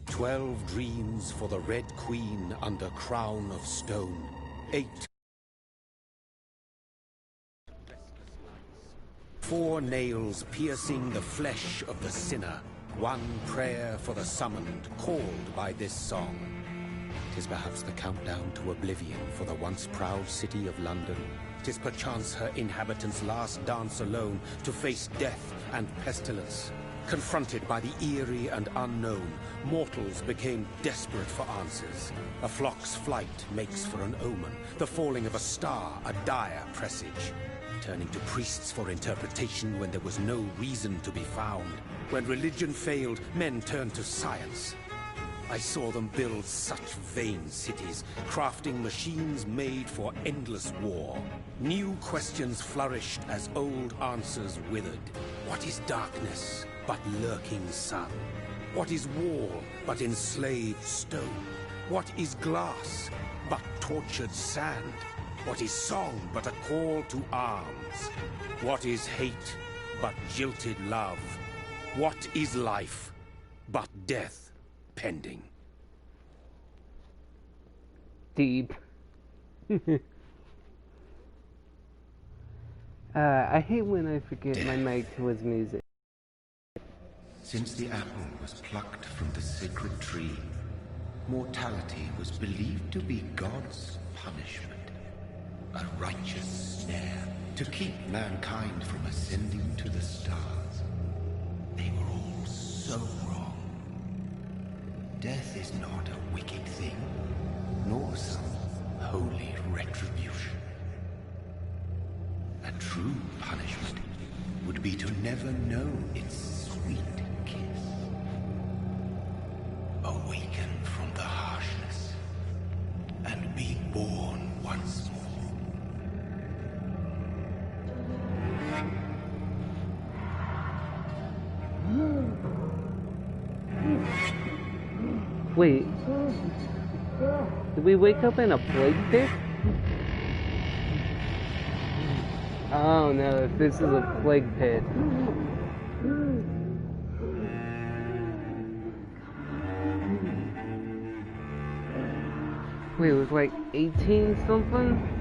12 dreams for the Red Queen under crown of stone. 8 4 nails piercing the flesh of the sinner. 1 prayer for the summoned, called by this song. 'Tis perhaps the countdown to oblivion for the once proud city of London. 'Tis perchance her inhabitants' last dance alone to face death and pestilence. Confronted by the eerie and unknown, mortals became desperate for answers. A flock's flight makes for an omen, the falling of a star a dire presage. Turning to priests for interpretation when there was no reason to be found. When religion failed, men turned to science. I saw them build such vain cities, crafting machines made for endless war. New questions flourished as old answers withered. What is darkness but lurking sun? What is wall but enslaved stone? What is glass but tortured sand? What is song but a call to arms? What is hate but jilted love? What is life but death pending? Deep. I hate when I forget my mic towards music. Since the apple was plucked from the sacred tree, mortality was believed to be God's punishment. A righteous snare to keep mankind from ascending to the stars. They were all so wrong. Death is not a wicked thing, nor some holy retribution. A true punishment would be to never know its sweet kiss. Awaken from the harshness and be born once more. Wait, did we wake up in a plague pit? Oh no, if this is a plague pit. Wait, it was like 18 something?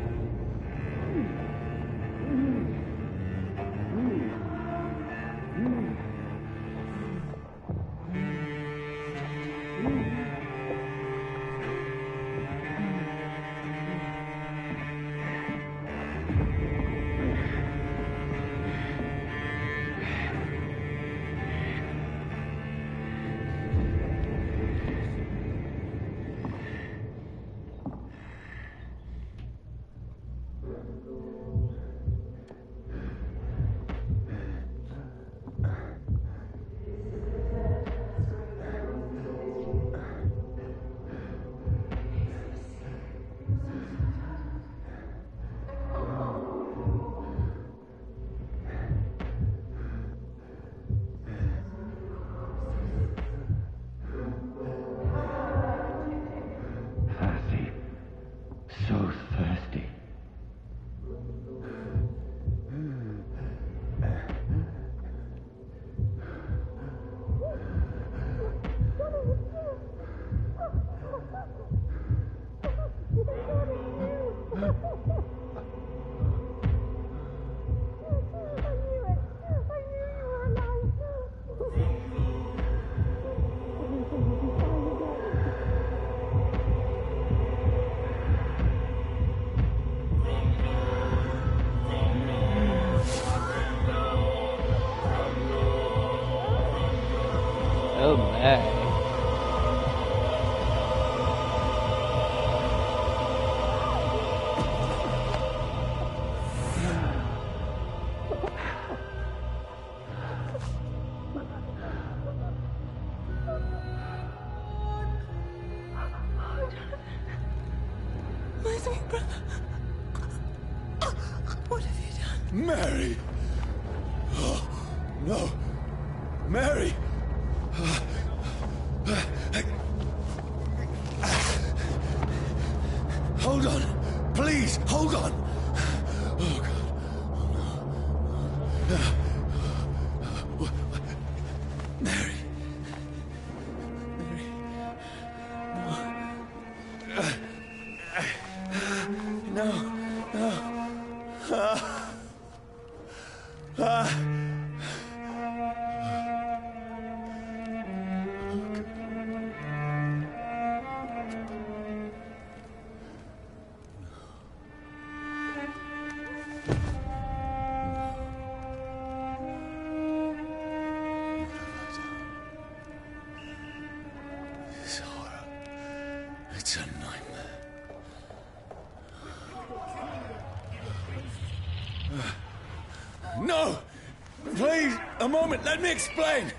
Oh man. My sweet brother. What have you done? Mary! Oh, no! Mary! Hold on! Please, hold on! Oh, God. Mary. Mary. It's a nightmare. No! Please, a moment, let me explain!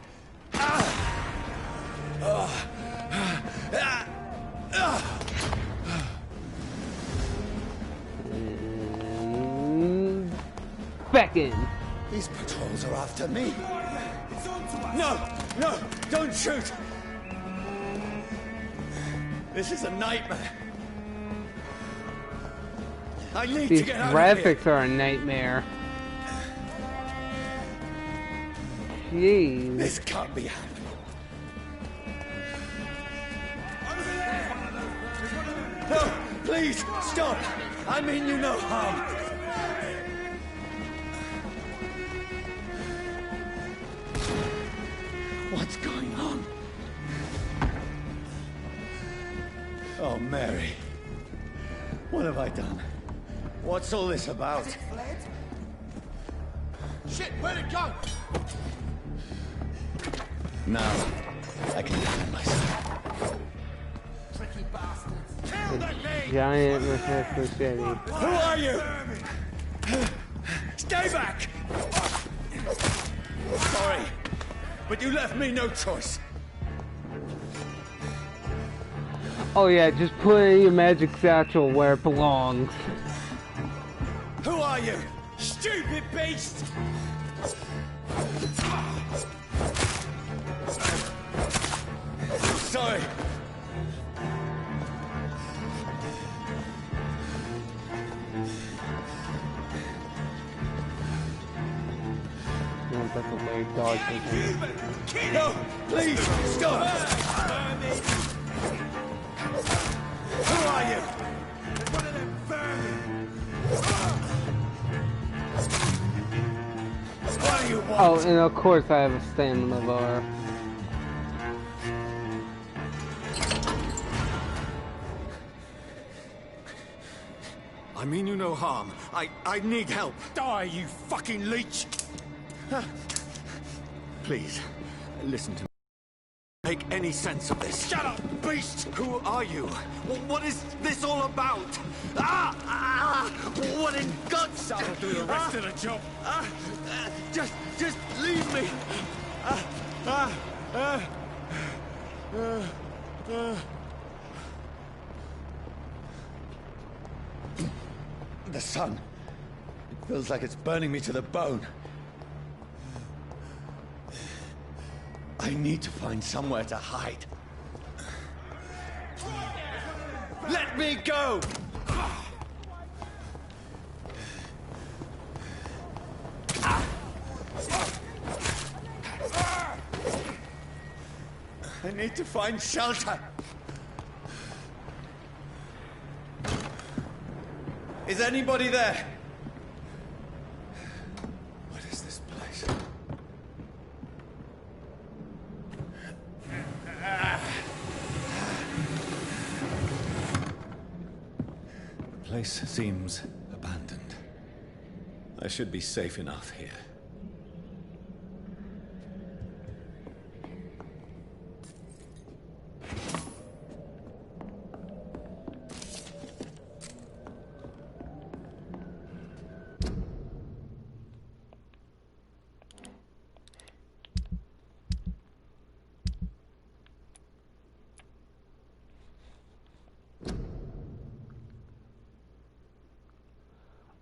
Back in. These patrols are after me. No! No! Don't shoot! This is a nightmare. I need These to get out of here. graphics are a nightmare. Jeez. This can't be happening. No! Please, stop! I mean you no harm. What's going on? Oh, Mary. What have I done? What's all this about? Has it fled? Shit, where'd it go? Now, I can defend myself. Tricky bastards. Kill that thing! Giant machete. Who are you? Stay back! Sorry, but you left me no choice. Oh yeah, just put in your magic satchel where it belongs. Who are you? Stupid beast! Sorry. No, that's a very dark thing. No, please, stop! Who are you? One of them vermin. What do you want? Oh, and of course I have a stamina bar. I mean you no harm. I need help. Die, you fucking leech! Please, listen to me. Make any sense of this. Shut up, beast! Who are you? What is this all about? What in God's That'll do the rest of the job. Just leave me. The sun. It feels like it's burning me to the bone. I need to find somewhere to hide. Let me go! I need to find shelter. Is anybody there? What is this place? The place seems abandoned. I should be safe enough here.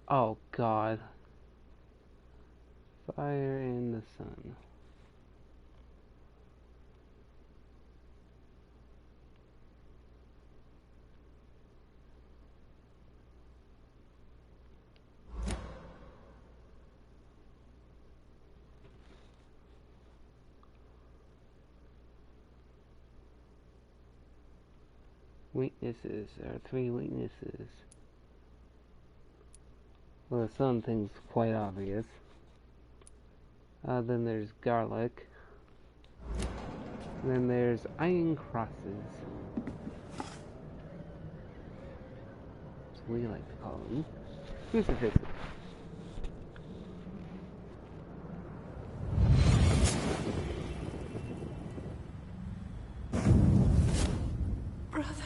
Oh God. Fire in the sun. Weaknesses. There are 3 weaknesses. Well, some things quite obvious. Then there's garlic. And then there's iron crosses. That's what we like to call them. Crucifixes. Brother.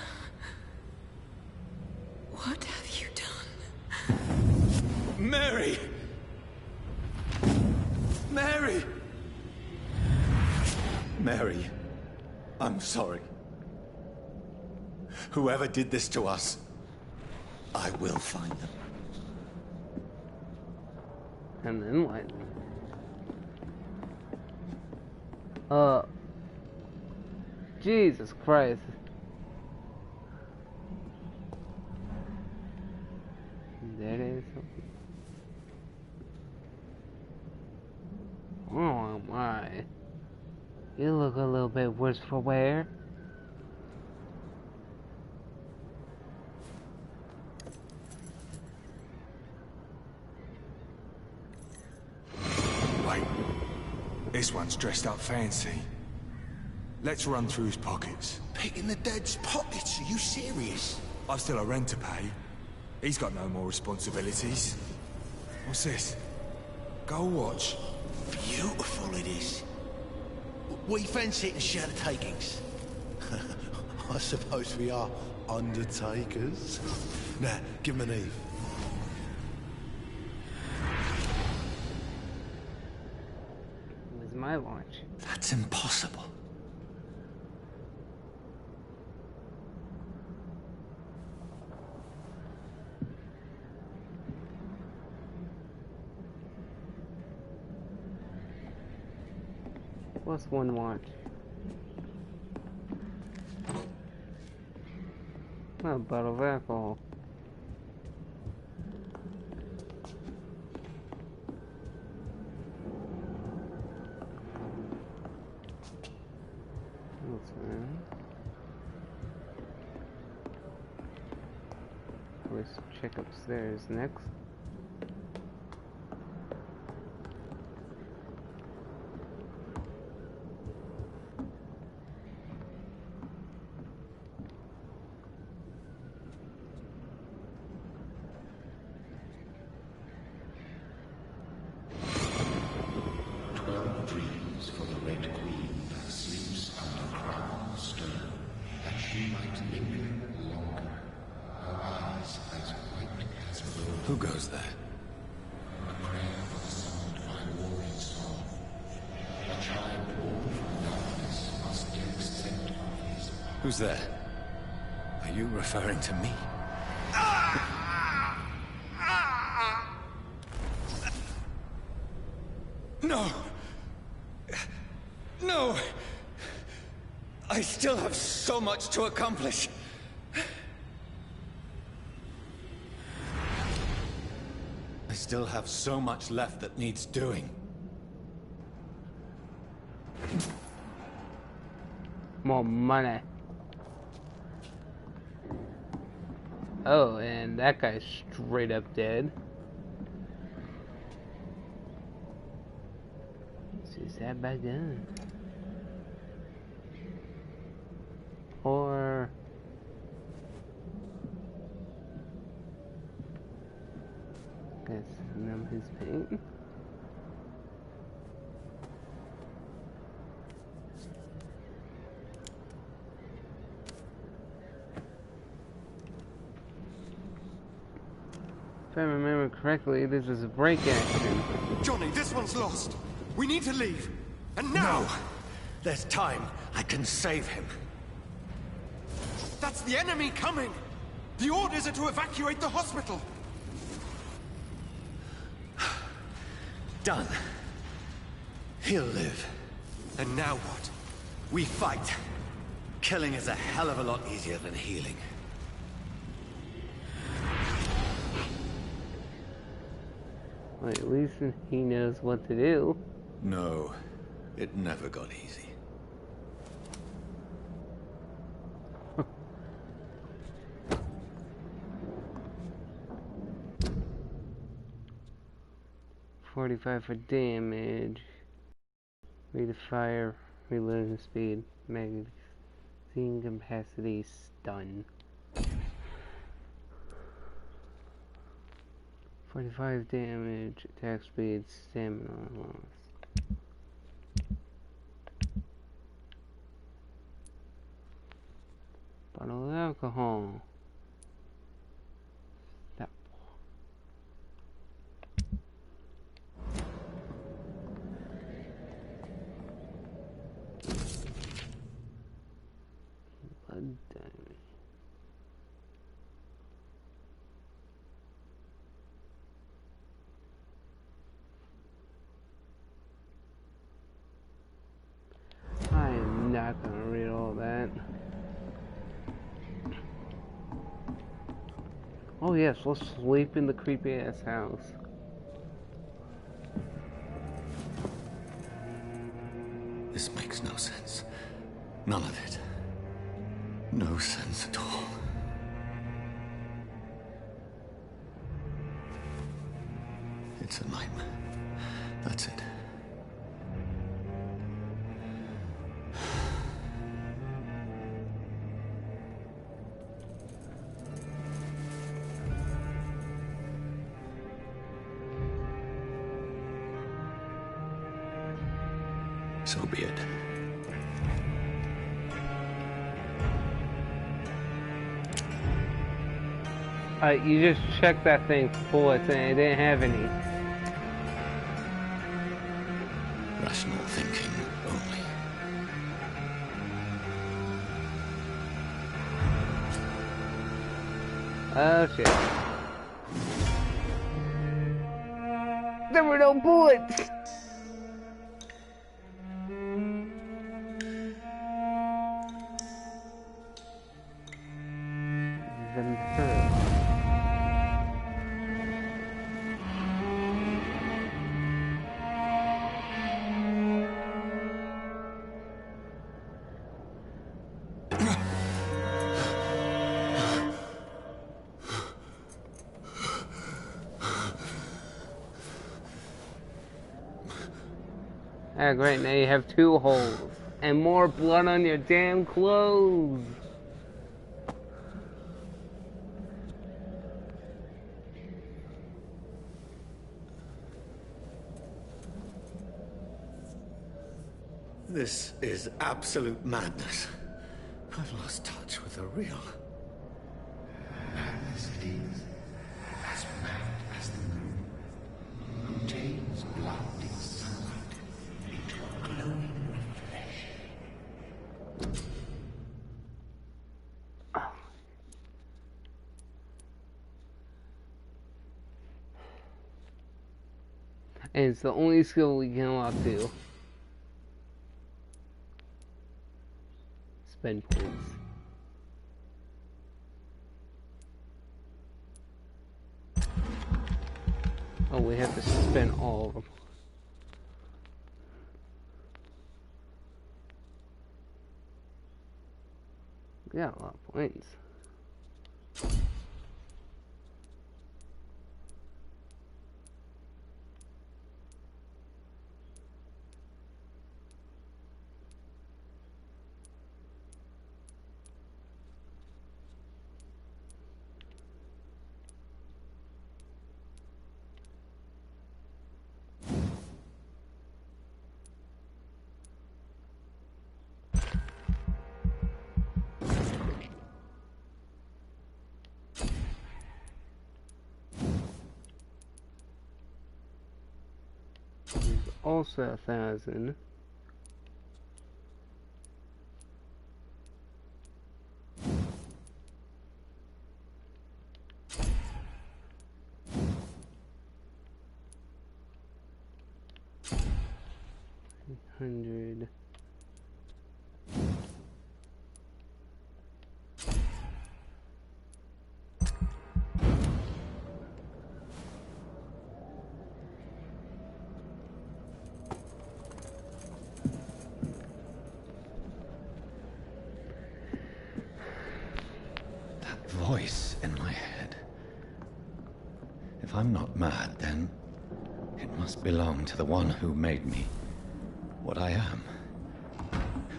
I'm sorry. Whoever did this to us, I will find them. And then what? Jesus Christ. That is something. Oh my. You look a little bit worse for wear. Wait. This one's dressed up fancy. Let's run through his pockets. Picking the dead's pockets? Are you serious? I've still a rent to pay. He's got no more responsibilities. What's this? Gold watch. Beautiful it is. We fancy it and share the takings. I suppose we are undertakers. Now, give him an Eve. It was my watch. That's impossible. Plus one watch. A bottle of alcohol. Let's check upstairs next. Who goes there? Who's there? Are you referring to me? No! No! I still have so much to accomplish. I still have so much left that needs doing. More money. Oh, and that guy's straight up dead. Is that back then? Or guess numb his pain. If I remember correctly, this was a break action. Johnny, this one's lost. We need to leave. And now! No. There's time. I can save him. That's the enemy coming! The orders are to evacuate the hospital! Done. He'll live. And now what? We fight. Killing is a hell of a lot easier than healing. Well, at least he knows what to do. No, it never got easy. $45 for damage. Rate of fire, reloading speed, magazine capacity, stun. 45 damage, attack speed, stamina loss. Bottle of alcohol. Stop. that. Oh yes, let's sleep in the creepy ass house. This makes no sense. None of it. No sense at all. It's a nightmare. That's it. So be it. You just checked that thing for bullets and it didn't have any. Rational thinking only. Oh shit. There were no bullets! Vampyr. Ah, great, now you have 2 holes. And more blood on your damn clothes. This is absolute madness. I've lost touch with the real. Madness it is, as mad as the moon, who takes blinding sunlight into a glowing flesh. And it's the only skill we can unlock too. Spend points. Oh, we have to spend all of them. We got a lot of points. Also 1,000. $100. Voice in my head. If I'm not mad, then it must belong to the one who made me what I am.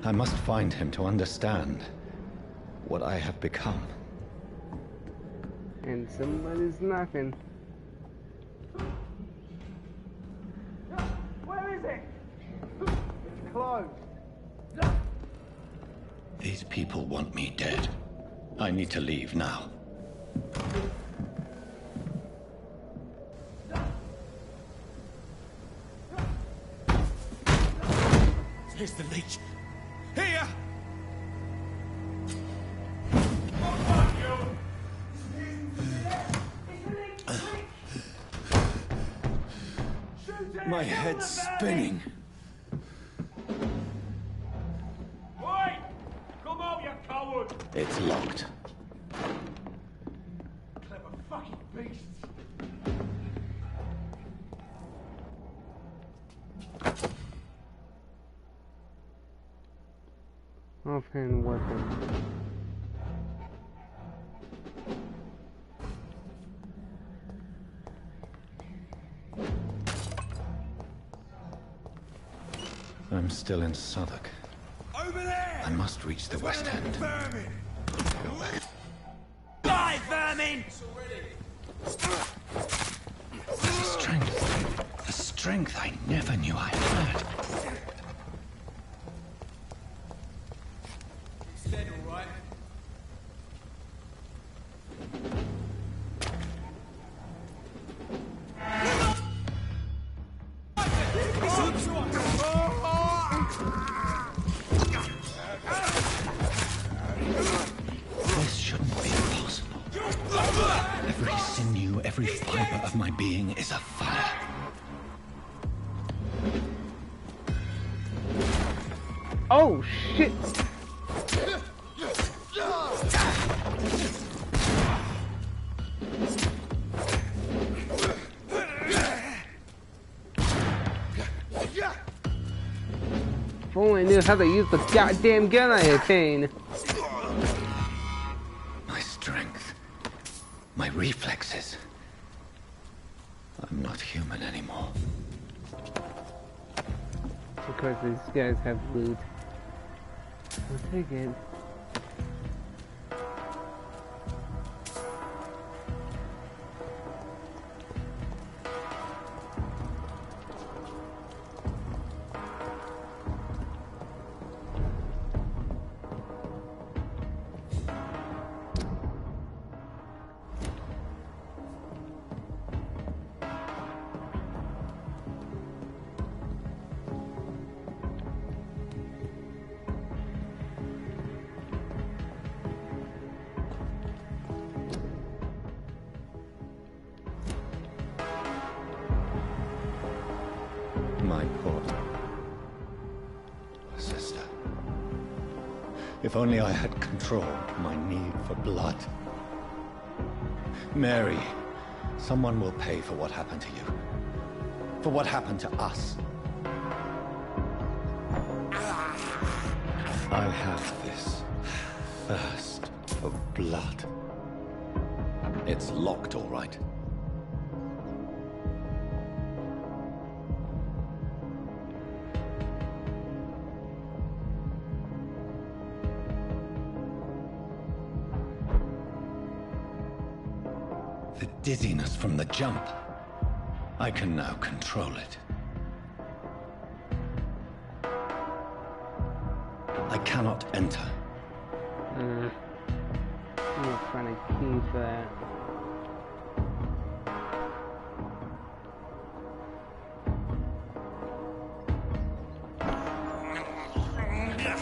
I must find him to understand what I have become. And somebody's knocking. Where is it? It's closed. These people want me dead. I need to leave now. Here's the leech. Here! My head's spinning. Oi! Come on, It's locked. Clever fucking beasts. Offhand weapon. I'm still in Southwark. Over there! I must reach the West End. Vermin! Go back. Die, vermin! The strength I never knew I had. He's dead, all right. This shouldn't be possible. Every sinew, every fiber of my being is afire. Oh shit! If only I knew how to use the goddamn gun I obtained. My strength. My reflexes. I'm not human anymore. Because these guys have loot. I'll take it. My poor sister. If only I had controlled my need for blood. Mary, someone will pay for what happened to you. For what happened to us. I have this thirst for blood. It's locked, all right. The dizziness from the jump. I can now control it. I cannot enter. I'm trying to keep that.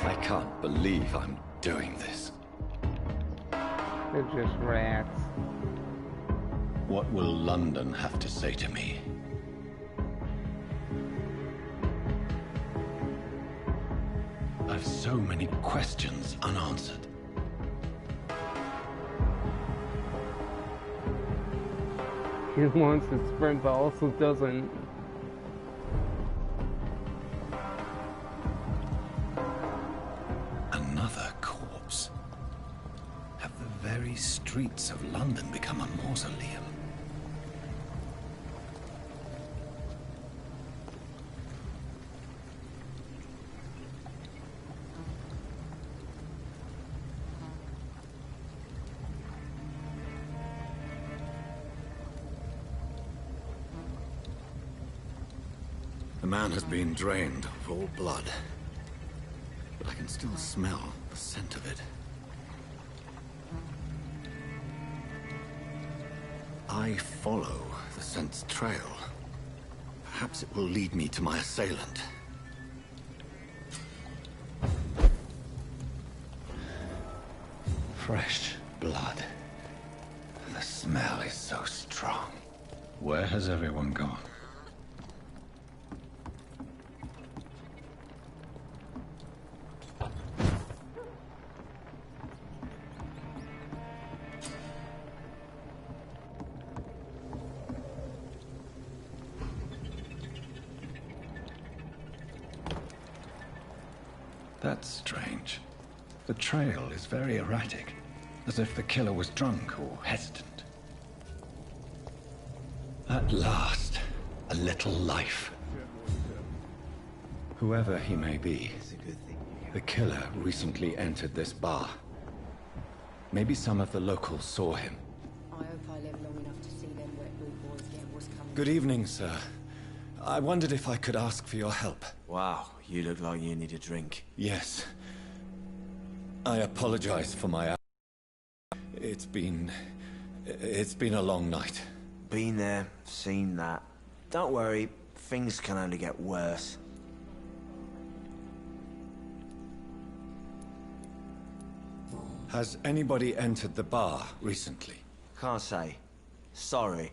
I can't believe I'm doing this. They're just rats. What will London have to say to me? I've so many questions unanswered. He wants to sprint but also doesn't. Another corpse. Have the very streets of London become a mausoleum? The man has been drained of all blood, but I can still smell the scent of it. I follow the scent's trail. Perhaps it will lead me to my assailant. Fresh blood. The smell is so strong. Where has everyone gone? That's strange. The trail is very erratic, as if the killer was drunk or hesitant. At last, a little life. Whoever he may be, the killer recently entered this bar. Maybe some of the locals saw him. I hope I live long enough to see them wet boot boys get what's coming. Good evening, sir. I wondered if I could ask for your help. Wow, you look like you need a drink. Yes. I apologize for my... It's been a long night. Been there, seen that. Don't worry, things can only get worse. Has anybody entered the bar recently? Can't say. Sorry.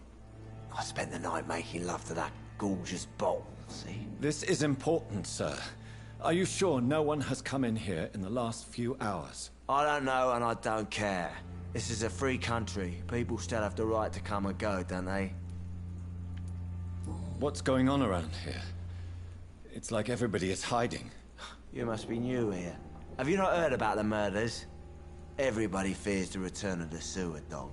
I spent the night making love to that gorgeous bottle, see? This is important, sir. Are you sure no one has come in here in the last few hours? I don't know and I don't care. This is a free country. People still have the right to come and go, don't they? What's going on around here? It's like everybody is hiding. You must be new here. Have you not heard about the murders? Everybody fears the return of the sewer dog.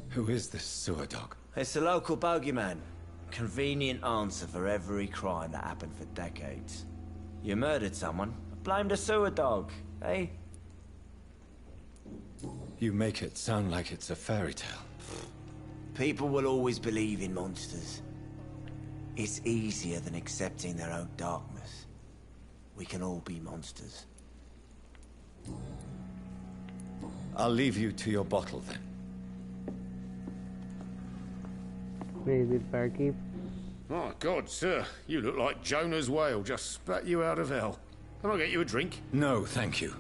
Who is this sewer dog? It's the local bogeyman. Convenient answer for every crime that happened for decades. You murdered someone, blame the sewer dog, eh? You make it sound like it's a fairy tale. People will always believe in monsters. It's easier than accepting their own darkness. We can all be monsters. I'll leave you to your bottle then. Wait, is it barkeep? My God, sir, you look like Jonah's whale just spat you out of hell. Can I get you a drink? No, thank you.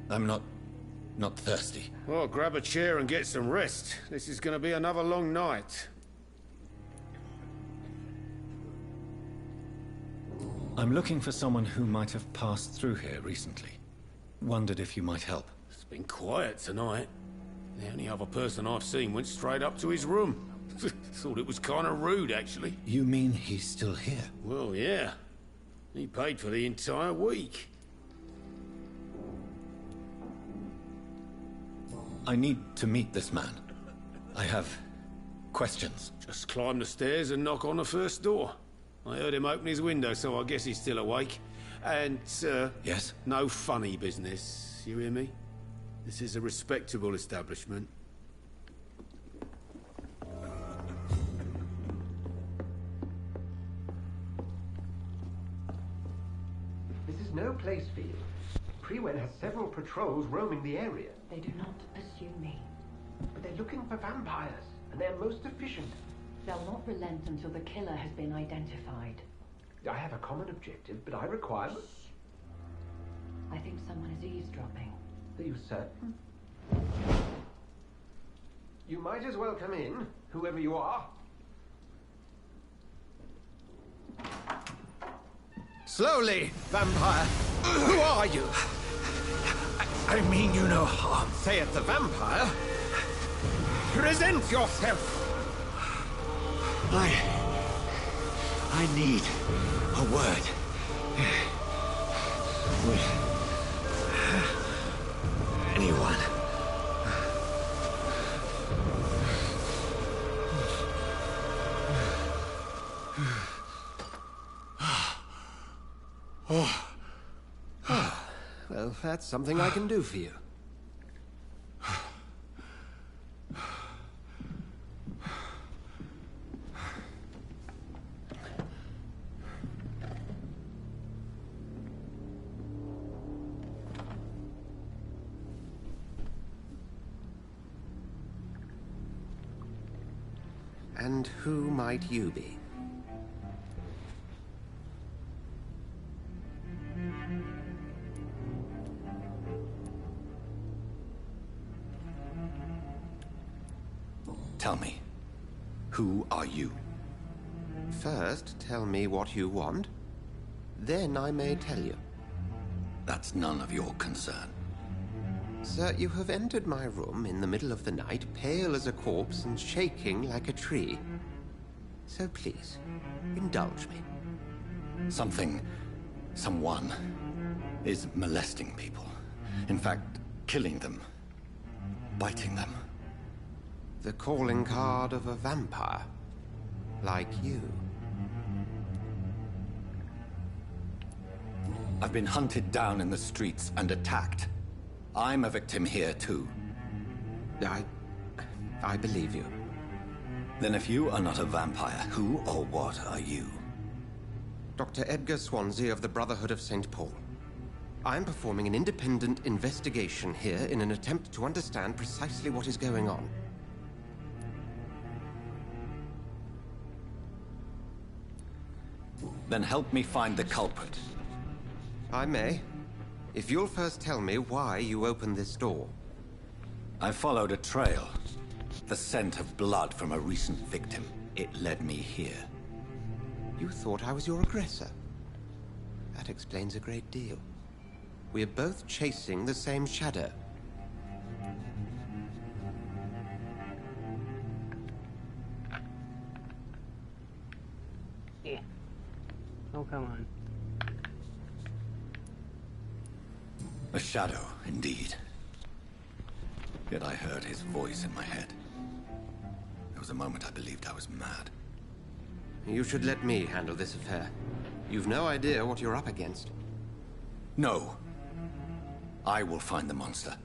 I'm not thirsty. Well, grab a chair and get some rest. This is going to be another long night. I'm looking for someone who might have passed through here recently. Wondered if you might help. It's been quiet tonight. The only other person I've seen went straight up to his room. Thought it was kind of rude, actually. You mean he's still here? Well, yeah. He paid for the entire week. I need to meet this man. I have questions. Just climb the stairs and knock on the first door. I heard him open his window, so I guess he's still awake. And, sir... Yes? No funny business, you hear me? This is a respectable establishment. This is no place for you. Prewen has several patrols roaming the area. They do not pursue me. But they're looking for vampires, and they're most efficient. They'll not relent until the killer has been identified. I have a common objective, but I require... I think someone is eavesdropping. Are you certain? You might as well come in, whoever you are. Slowly, vampire! Who are you? I mean you no harm. Saith the vampire. Present yourself! I need a word. With anyone. Well, that's something I can do for you. And who might you be? Tell me, who are you? First, tell me what you want. Then I may tell you. That's none of your concern. Sir, you have entered my room in the middle of the night, pale as a corpse and shaking like a tree. So please, indulge me. Something Someone is molesting people. In fact, killing them. Biting them. The calling card of a vampire. Like you. I've been hunted down in the streets and attacked. I'm a victim here, too. I believe you. Then if you are not a vampire, who or what are you? Dr. Edgar Swansea of the Brotherhood of St. Paul. I'm performing an independent investigation here in an attempt to understand precisely what is going on. Then help me find the culprit. I may. If you'll first tell me why you opened this door. I followed a trail. The scent of blood from a recent victim. It led me here. You thought I was your aggressor. That explains a great deal. We're both chasing the same shadow. Yeah. Oh, come on. A shadow, indeed. Yet I heard his voice in my head. There was a moment I believed I was mad. You should let me handle this affair. You've no idea what you're up against. No. I will find the monster.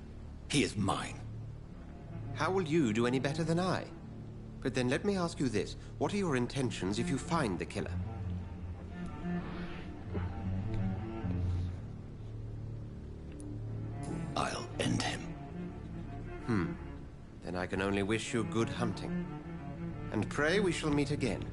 He is mine. How will you do any better than I? But then let me ask you this. What are your intentions if you find the killer? I'll end him. Then I can only wish you good hunting. And pray we shall meet again.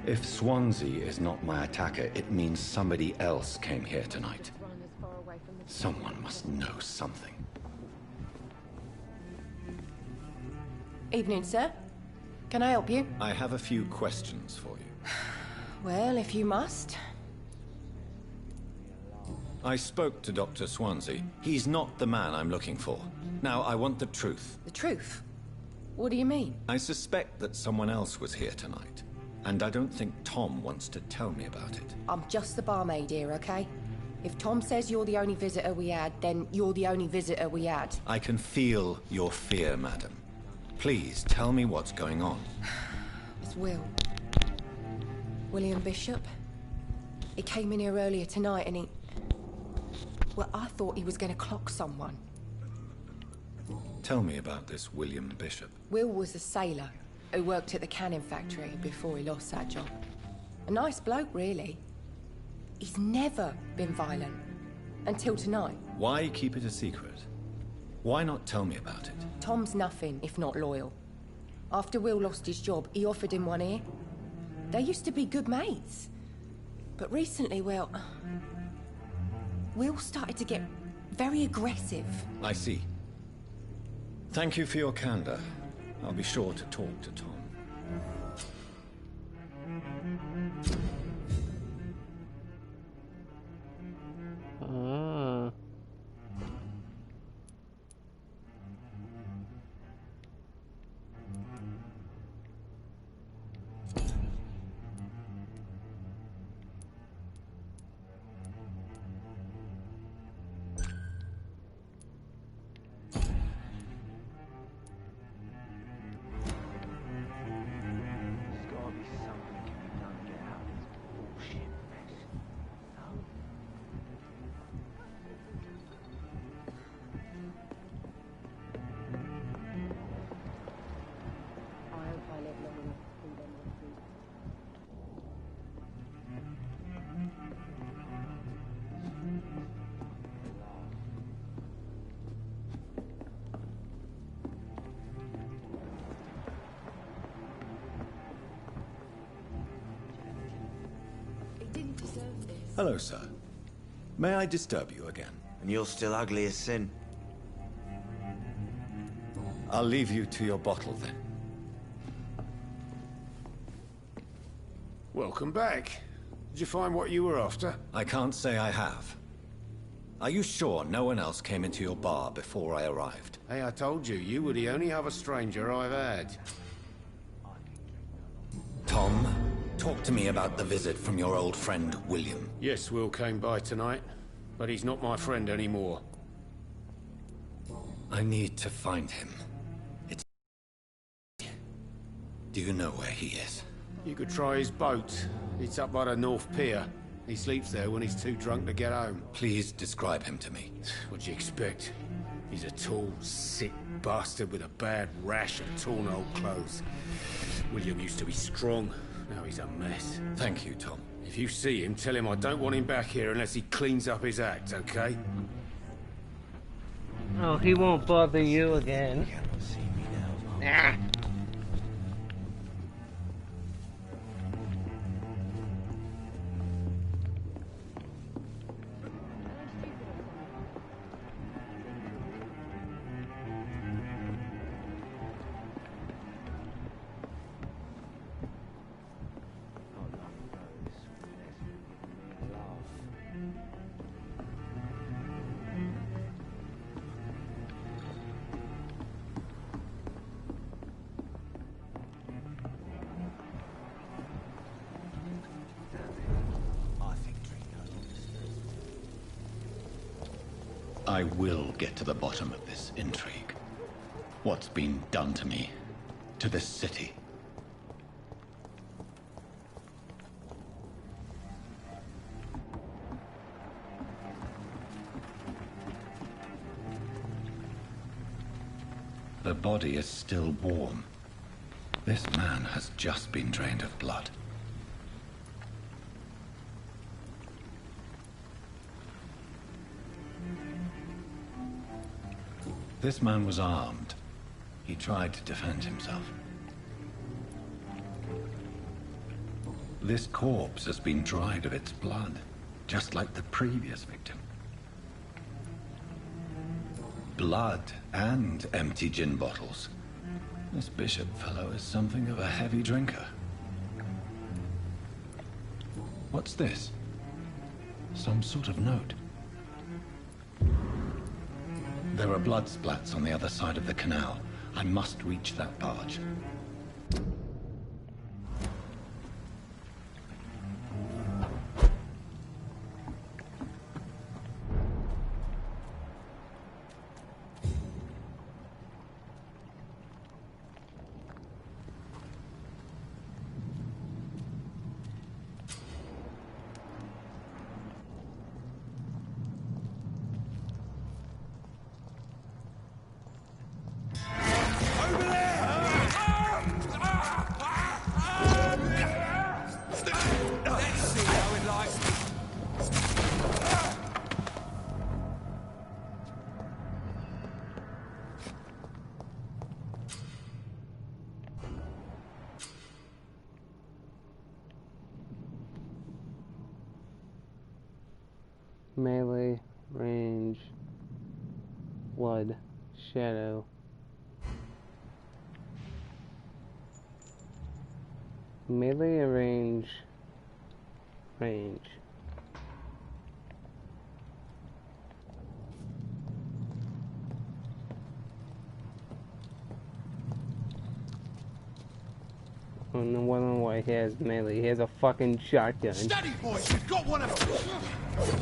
If Swansea is not my attacker, it means somebody else came here tonight. Someone must know something. Evening, sir. Can I help you? I have a few questions for you. Well, if you must. I spoke to Dr. Swansea. He's not the man I'm looking for. Now, I want the truth. The truth? What do you mean? I suspect that someone else was here tonight. And I don't think Tom wants to tell me about it. I'm just the barmaid here, okay? If Tom says you're the only visitor we had, then you're the only visitor we had. I can feel your fear, madam. Please, tell me what's going on. It's Will. William Bishop. He came in here earlier tonight and he... Well, I thought he was going to clock someone. Tell me about this William Bishop. Will was a sailor who worked at the cannon factory before he lost that job. A nice bloke, really. He's never been violent. Until tonight. Why keep it a secret? Why not tell me about it? Tom's nothing if not loyal. After Will lost his job, he offered him one here. They used to be good mates. But recently, well... Will started to get very aggressive. I see. Thank you for your candor. I'll be sure to talk to Tom. Hello, sir. May I disturb you again? And you're still ugly as sin. I'll leave you to your bottle then. Welcome back. Did you find what you were after? I can't say I have. Are you sure no one else came into your bar before I arrived? Hey, I told you, you were the only other stranger I've had. Tom, talk to me about the visit from your old friend, William. Yes, Will came by tonight, but he's not my friend anymore. I need to find him. Do you know where he is? You could try his boat. It's up by the North Pier. He sleeps there when he's too drunk to get home. Please describe him to me. What'd you expect? He's a tall, sick bastard with a bad rash and torn old clothes. William used to be strong. Now he's a mess. Thank you, Tom. If you see him, tell him I don't want him back here unless he cleans up his act, okay? Oh, he won't bother you again. Ah. I will get to the bottom of this intrigue. What's been done to me, to this city. The body is still warm. This man has just been drained of blood. This man was armed. He tried to defend himself. This corpse has been dried of its blood, just like the previous victim. Blood and empty gin bottles. This bishop fellow is something of a heavy drinker. What's this? Some sort of note. There are blood splats on the other side of the canal. I must reach that barge. Melee, range, blood, shadow. Melee, range. I don't know why he has melee. He has a fucking shotgun. Steady, boys! We've got one of them!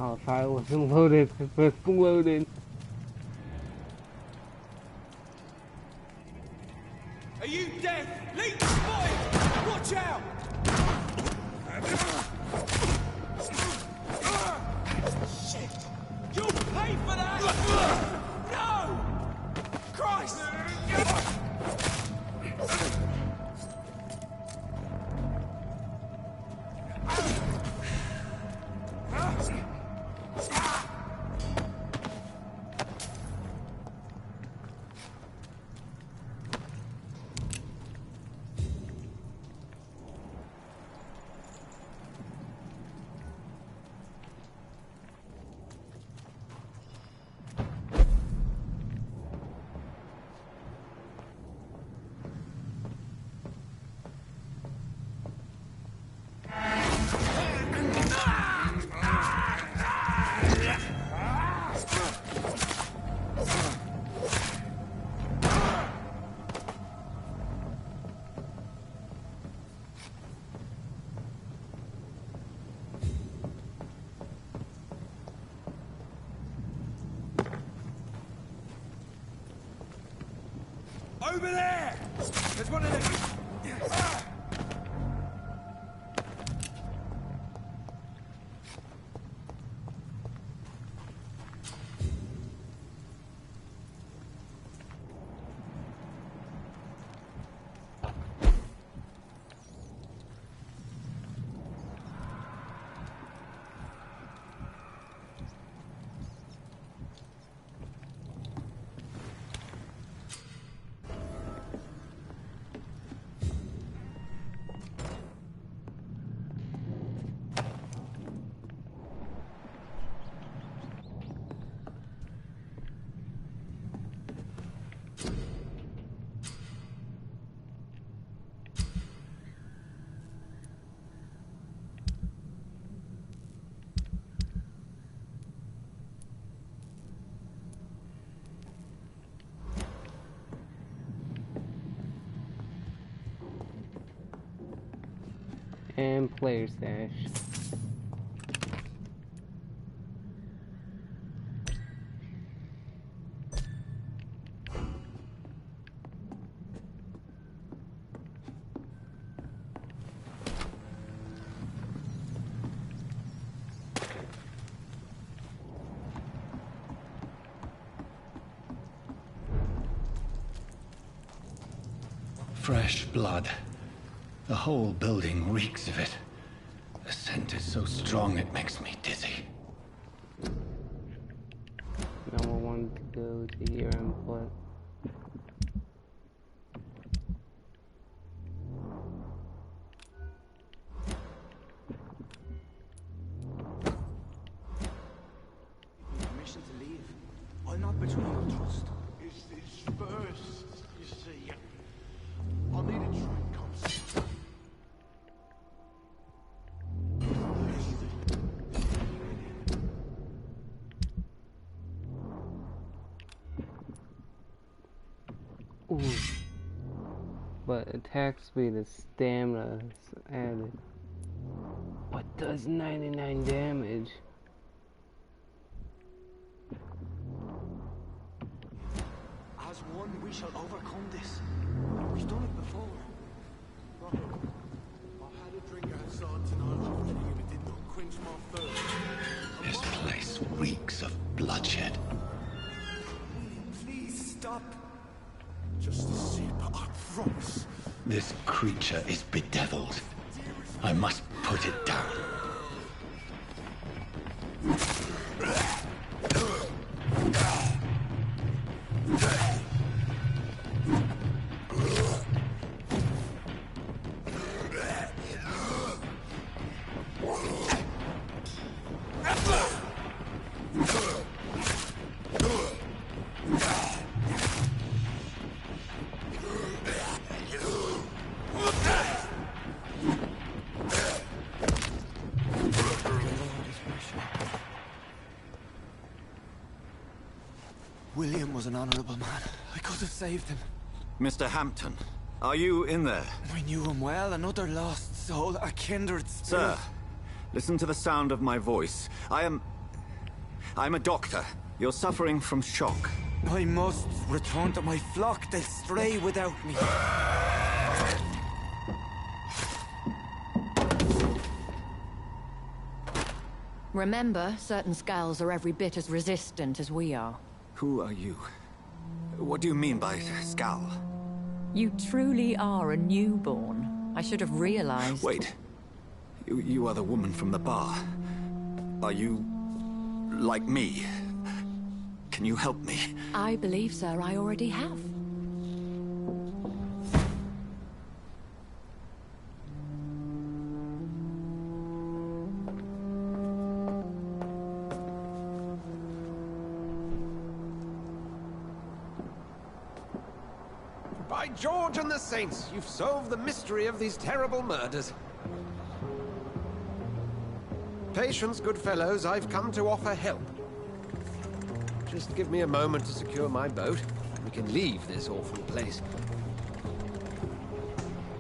Oh, sorry, it wasn't loaded. It wasn't loaded. Are you dead? Leap spotted! Watch out! Shit! You'll pay for that! No! Christ! Over there! There's one of them! And player stash. Fresh blood. The whole building reeks of it. The scent is so strong it makes me dizzy. No one wanted to go to your input. Permission to leave. I'll not betray your trust. Is this first, you see? I'll need a drink. Ooh. But attack speed and stamina is added. But does 99 damage. As one, we shall overcome this. We've done it before. Look, I had a drink outside tonight after you, but did not quench my thirst. This place reeks of bloodshed. Please stop. Just a sip, I promise. This creature is bedeviled. I must put it down. William was an honorable man. I could have saved him. Mr. Hampton, are you in there? I knew him well, another lost soul, a kindred spirit. Sir, listen to the sound of my voice. I am I'm a doctor. You're suffering from shock. I must return to my flock. They'll stray without me. Remember, certain skulls are every bit as resistant as we are. Who are you? What do you mean by Skal? You truly are a newborn. I should have realized. Wait. You are the woman from the bar. Are you... like me? Can you help me? I believe, sir, I already have. By George and the Saints, you've solved the mystery of these terrible murders. Patience, good fellows, I've come to offer help. Just give me a moment to secure my boat. We can leave this awful place.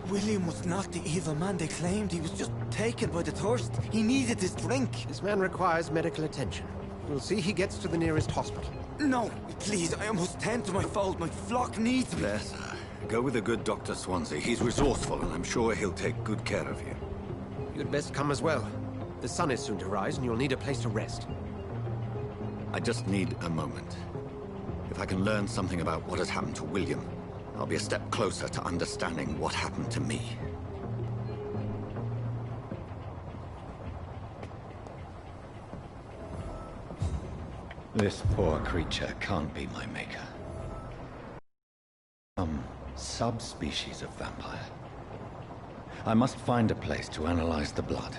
William was not the evil man they claimed. He was just taken by the thirst. He needed this drink. This man requires medical attention. We'll see he gets to the nearest hospital. No, please, I must tend to my fold. My flock needs me. There, sir. Go with the good Dr. Swansea. He's resourceful, and I'm sure he'll take good care of you. You'd best come as well. The sun is soon to rise, and you'll need a place to rest. I just need a moment. If I can learn something about what has happened to William, I'll be a step closer to understanding what happened to me. This poor creature can't be my maker. Some subspecies of vampire. I must find a place to analyze the blood.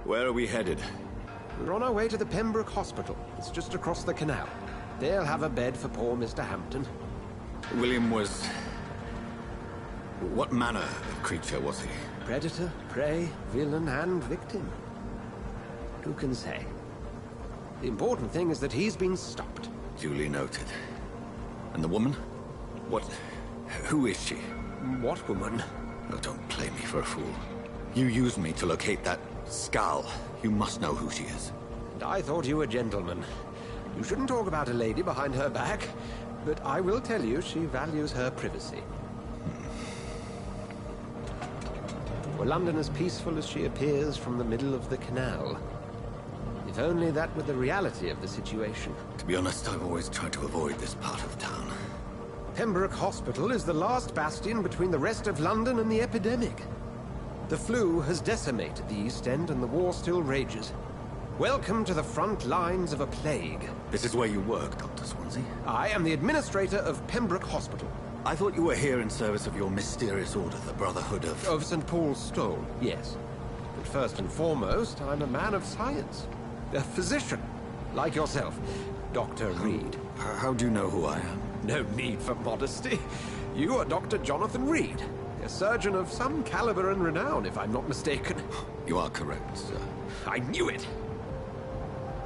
Where are we headed? We're on our way to the Pembroke Hospital. It's just across the canal. They'll have a bed for poor Mr. Hampton. William was... what manner of creature was he? Predator, prey, villain, and victim. Who can say? The important thing is that he's been stopped. Duly noted. And the woman? What... who is she? What woman? Oh, don't play me for a fool. You used me to locate that Skal. You must know who she is. And I thought you a gentleman. You shouldn't talk about a lady behind her back, but I will tell you she values her privacy. Were London as peaceful as she appears from the middle of the canal? If only that were the reality of the situation. To be honest, I've always tried to avoid this part of town. Pembroke Hospital is the last bastion between the rest of London and the epidemic. The flu has decimated the East End and the war still rages. Welcome to the front lines of a plague. This is where you work, Dr. Swansea? I am the administrator of Pembroke Hospital. I thought you were here in service of your mysterious order, the Brotherhood of... Of St. Paul's Stole, yes. But first and foremost, I'm a man of science. A physician, like yourself, Dr. Reed. How do you know who I am? No need for modesty. You are Dr. Jonathan Reed. A surgeon of some caliber and renown, if I'm not mistaken. You are correct, sir. I knew it!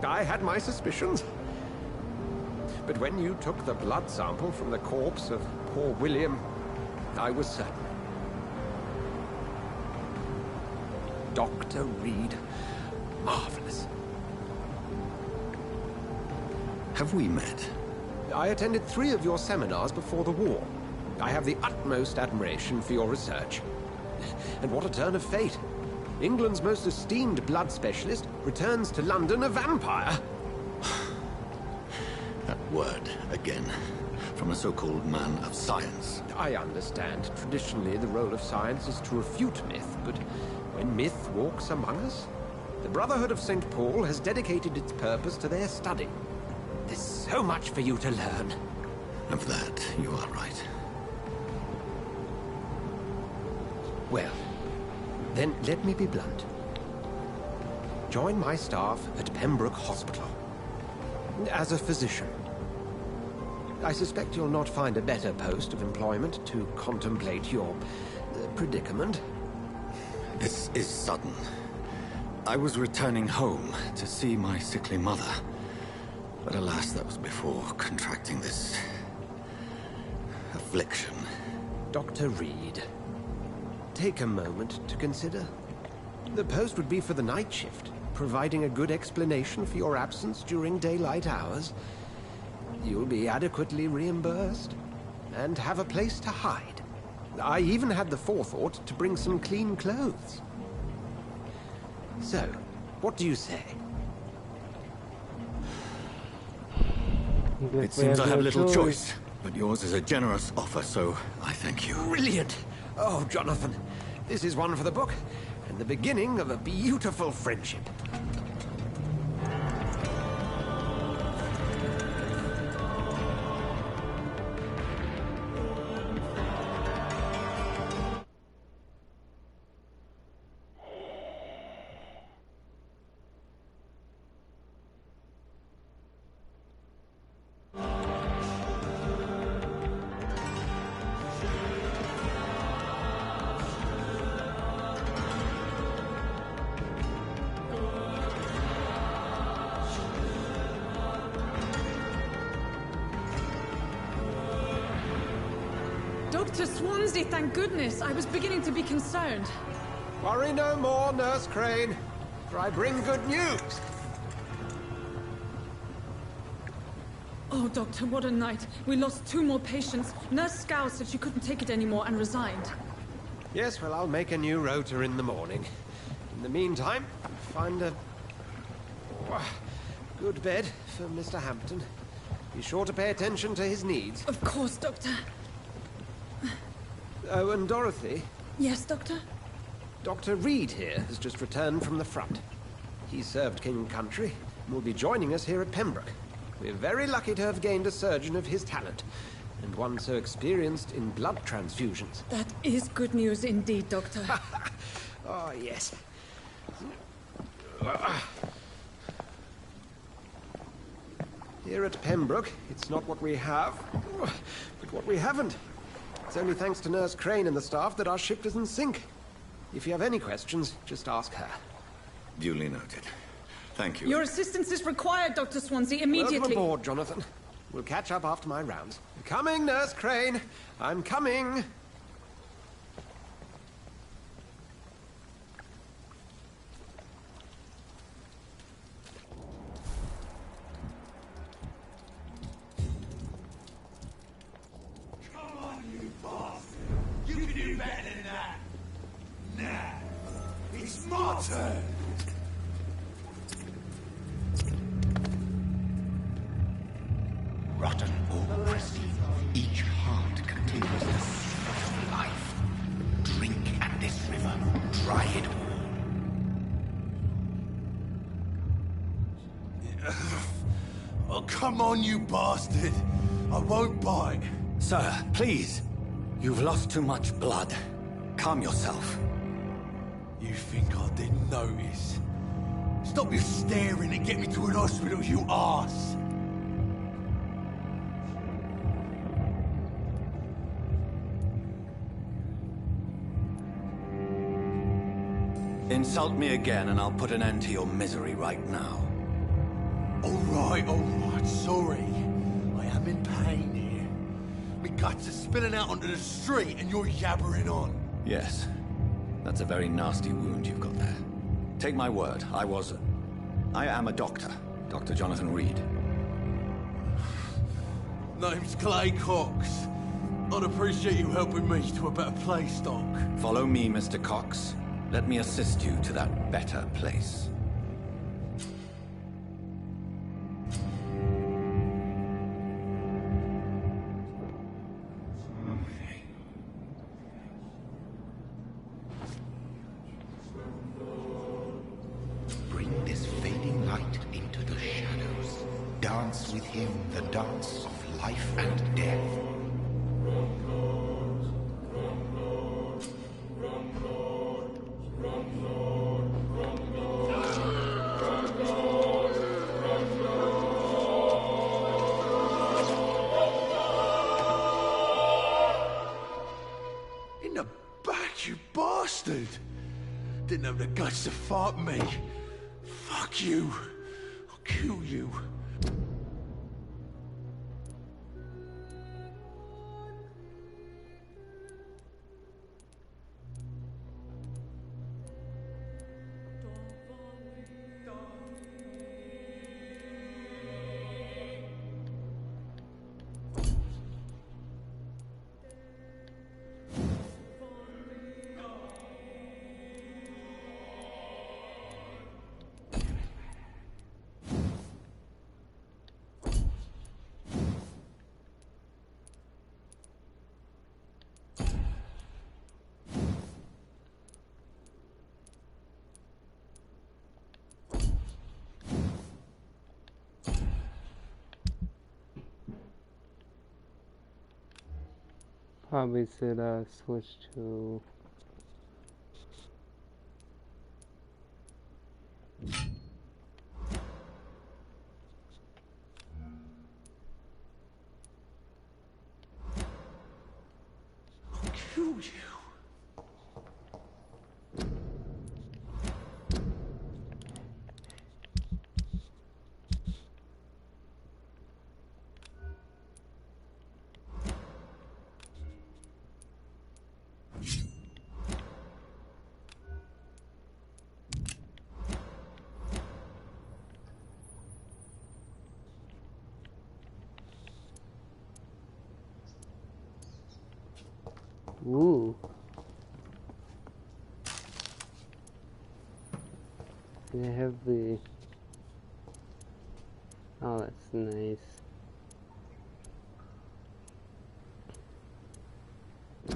I had my suspicions. But when you took the blood sample from the corpse of poor William, I was certain. Dr. Reed. Marvelous. Have we met? I attended 3 of your seminars before the war. I have the utmost admiration for your research. And what a turn of fate. England's most esteemed blood specialist returns to London a vampire. That word, again. From a so-called man of science. I understand. Traditionally, the role of science is to refute myth, but when myth walks among us, the Brotherhood of St. Paul has dedicated its purpose to their study. There's so much for you to learn. Of that, you are right. Well, then let me be blunt. Join my staff at Pembroke Hospital. as a physician. I suspect you'll not find a better post of employment to contemplate your predicament. This is sudden. I was returning home to see my sickly mother. But alas, that was before contracting this affliction. Dr. Reed, take a moment to consider. The post would be for the night shift, providing a good explanation for your absence during daylight hours. You'll be adequately reimbursed, and have a place to hide. I even had the forethought to bring some clean clothes. So, what do you say? It seems I have little choice, but yours is a generous offer, so I thank you. Brilliant! Oh, Jonathan, this is one for the book, and the beginning of a beautiful friendship. Dr. Swansea, thank goodness. I was beginning to be concerned. Worry no more, Nurse Crane, for I bring good news. Oh, Doctor, what a night. We lost 2 more patients. Nurse Scow said she couldn't take it anymore and resigned. Yes, well, I'll make a new rota in the morning. In the meantime, find a good bed for Mr. Hampton. Be sure to pay attention to his needs. Of course, Doctor. Oh, and Dorothy? Yes, Doctor? Dr. Reed here has just returned from the front. He served King and Country and will be joining us here at Pembroke. We're very lucky to have gained a surgeon of his talent, and one so experienced in blood transfusions. That is good news indeed, Doctor. Oh, yes. Here at Pembroke, it's not what we have, but what we haven't. It's only thanks to Nurse Crane and the staff that our ship doesn't sink. If you have any questions, just ask her. Duly noted. Thank you. Your assistance is required, Dr. Swansea, immediately. Welcome aboard, Jonathan. We'll catch up after my rounds. Coming, Nurse Crane. I'm coming. My turn. Rotten or pristine, each heart contains the sweat of life. Drink at this river, try it all. Oh, come on, you bastard. I won't bite. Sir, please. You've lost too much blood. Calm yourself. You think I didn't notice? Stop your staring and get me to an hospital, you arse! Insult me again and I'll put an end to your misery right now. Alright, sorry. I am in pain here. My guts are spilling out onto the street and you're yabbering on. Yes. That's a very nasty wound you've got there. Take my word, I am a doctor. Dr. Jonathan Reed. Name's Clay Cox. I'd appreciate you helping me to a better place, Doc. Follow me, Mr. Cox. Let me assist you to that better place. Bring this fading light into the shadows. Dance with him the dance of life and death. Didn't have the guts to fight me. Fuck you. I'll kill you. Probably should switch to I'll kill you. ooh. They have the oh, that's nice. I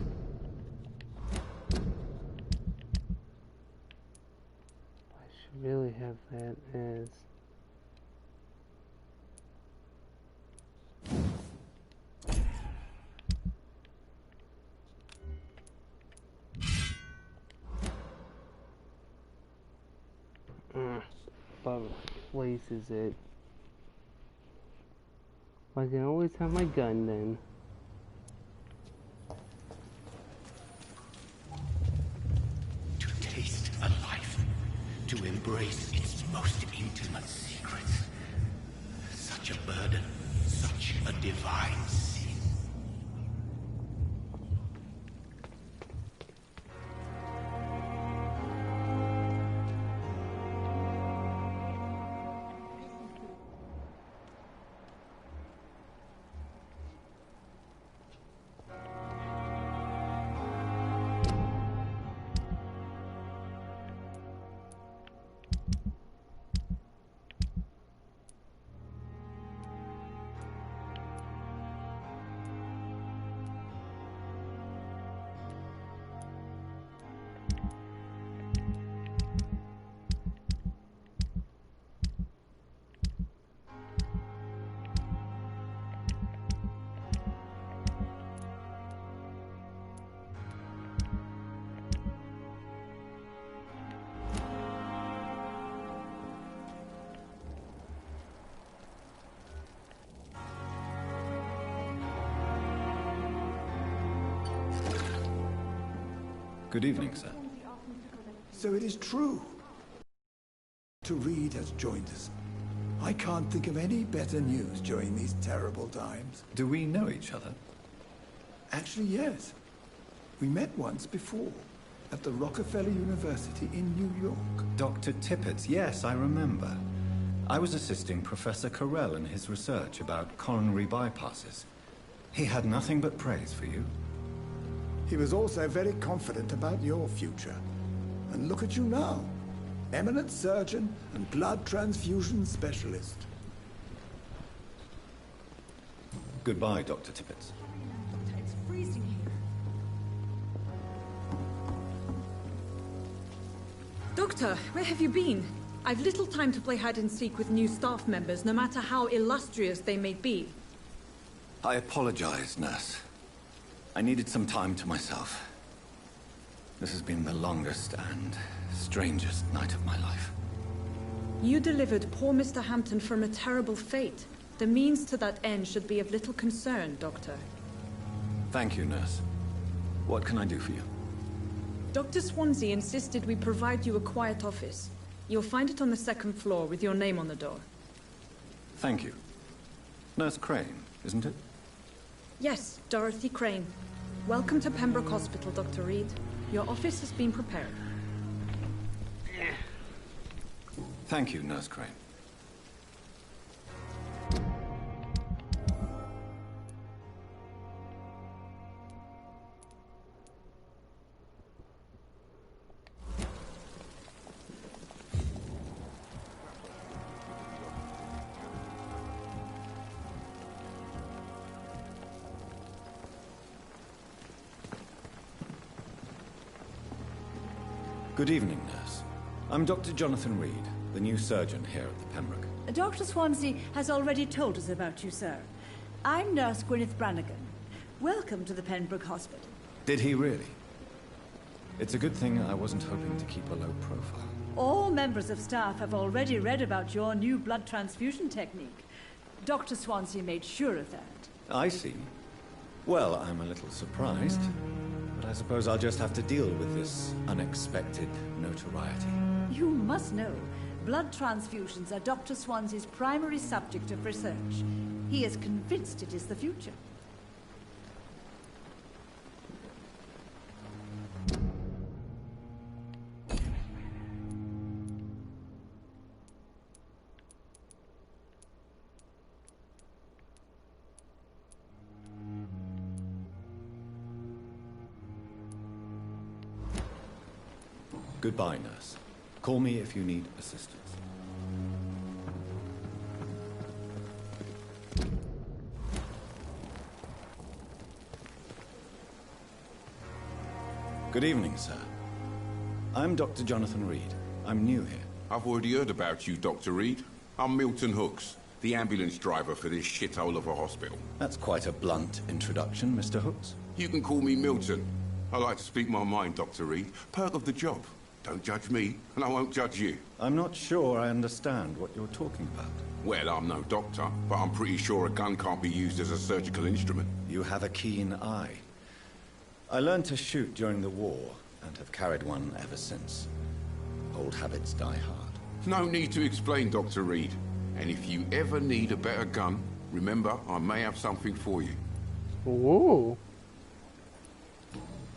should really have that as but place is it? I can always have my gun then. To taste a life, to embrace its most intimate secrets. Such a burden, such a divine sin. Good evening, sir. So it is true. Reed has joined us. I can't think of any better news during these terrible times. Do we know each other? Actually, yes. We met once before, at the Rockefeller University in New York. Dr. Tippett, yes, I remember. I was assisting Professor Carell in his research about coronary bypasses. He had nothing but praise for you. He was also very confident about your future. And look at you now. Eminent surgeon and blood transfusion specialist. Goodbye, Dr. Tippett. It's freezing here. Doctor, where have you been? I've little time to play hide and seek with new staff members, no matter how illustrious they may be. I apologize, nurse. I needed some time to myself. This has been the longest and strangest night of my life. You delivered poor Mr. Hampton from a terrible fate. The means to that end should be of little concern, Doctor. Thank you, nurse. What can I do for you? Dr. Swansea insisted we provide you a quiet office. You'll find it on the second floor with your name on the door. Thank you. Nurse Crane, isn't it? Yes, Dorothy Crane. Welcome to Pembroke Hospital, Dr. Reed. Your office has been prepared. Thank you, Nurse Crane. Good evening, nurse. I'm Dr. Jonathan Reed, the new surgeon here at the Pembroke. Dr. Swansea has already told us about you, sir. I'm Nurse Gwyneth Brannigan. Welcome to the Pembroke Hospital. Did he really? It's a good thing I wasn't hoping to keep a low profile. All members of staff have already read about your new blood transfusion technique. Dr. Swansea made sure of that. I see. Well, I'm a little surprised, but I suppose I'll just have to deal with this unexpected notoriety. You must know, blood transfusions are Dr. Swansea's primary subject of research. He is convinced it is the future. Goodbye, nurse. Call me if you need assistance. Good evening, sir. I'm Dr. Jonathan Reed. I'm new here. I've already heard about you, Dr. Reed. I'm Milton Hooks, the ambulance driver for this shithole of a hospital. That's quite a blunt introduction, Mr. Hooks. You can call me Milton. I like to speak my mind, Dr. Reed. Perk of the job. Don't judge me, and I won't judge you. I'm not sure I understand what you're talking about. Well, I'm no doctor, but I'm pretty sure a gun can't be used as a surgical instrument. You have a keen eye. I learned to shoot during the war, and have carried one ever since. Old habits die hard. No need to explain, Dr. Reed. And if you ever need a better gun, remember, I may have something for you. Ooh.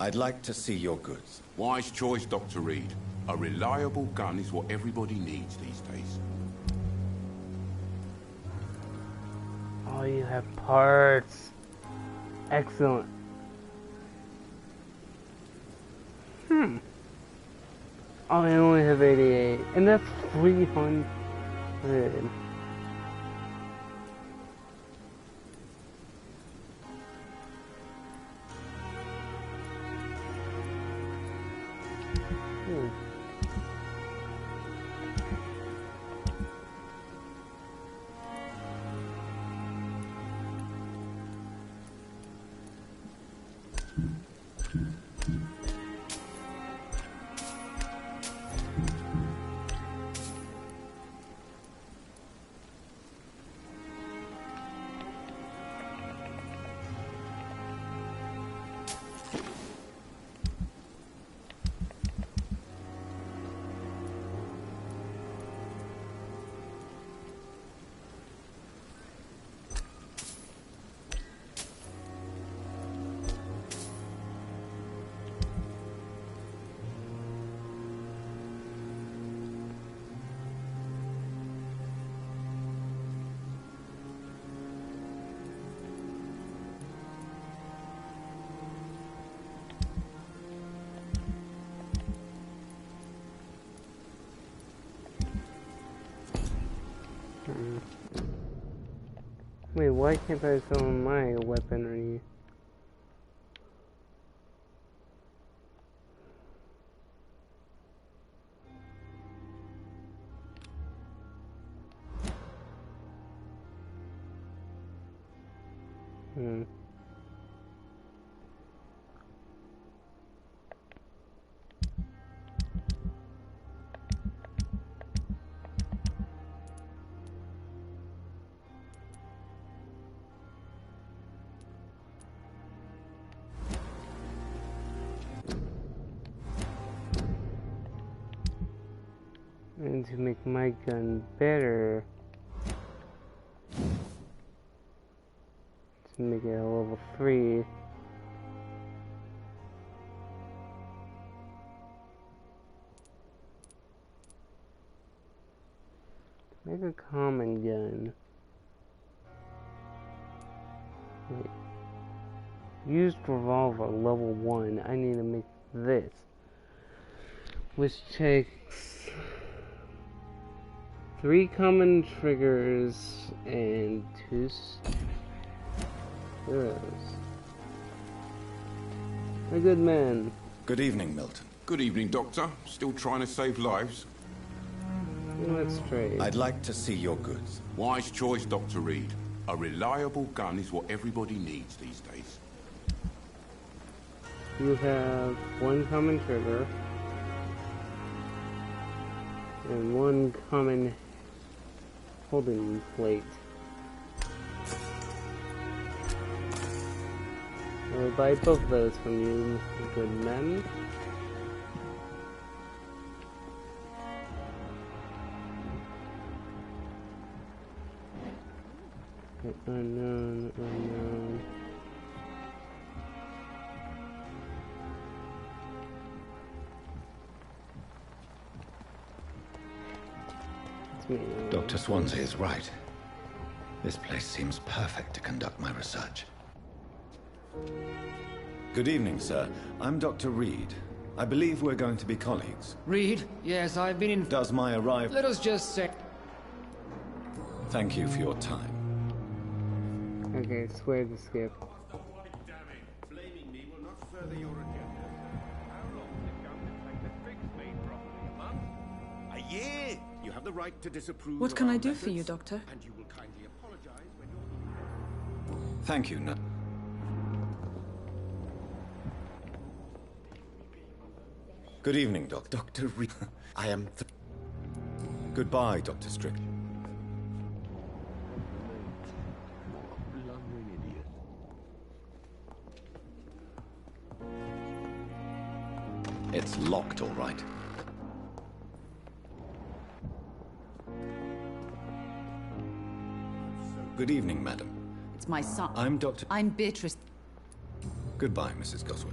I'd like to see your goods. Wise choice, Dr. Reed. A reliable gun is what everybody needs these days. Oh, you have parts. Excellent. Oh, I only have 88. And that's 300. Wait, why can't I sell my weaponry? And to make my gun better, to make it a level 3, make a common gun. Wait. Used revolver level 1. I need to make this, which takes 3 common triggers and 2 arrows. A good man. Good evening, Milton. Good evening, Doctor. Still trying to save lives? Let's trade. I'd like to see your goods. Wise choice, Dr. Reed. A reliable gun is what everybody needs these days. You have 1 common trigger and 1 common holding plate. I will buy both those from you, good men. Unknown, unknown. Dr. Swansea is right. This place seems perfect to conduct my research. Good evening, sir. I'm Dr. Reed. I believe we're going to be colleagues. Reed? Yes, I've been in... Does my arrival... Let us just say... Thank you for your time. Okay, swear to skip. Blaming me will not further your agenda. How long is it going to take the fix made properly? A month? A year? You have the right to disapprove. What can I do for you, Doctor? And you will kindly apologize when you're... Thank you, no. Good evening, Dr. Reed. I am... Goodbye, Dr. Strick. It's locked, all right. Good evening, madam. It's my son. I'm Dr. I'm Beatrice. Goodbye, Mrs. Goswell.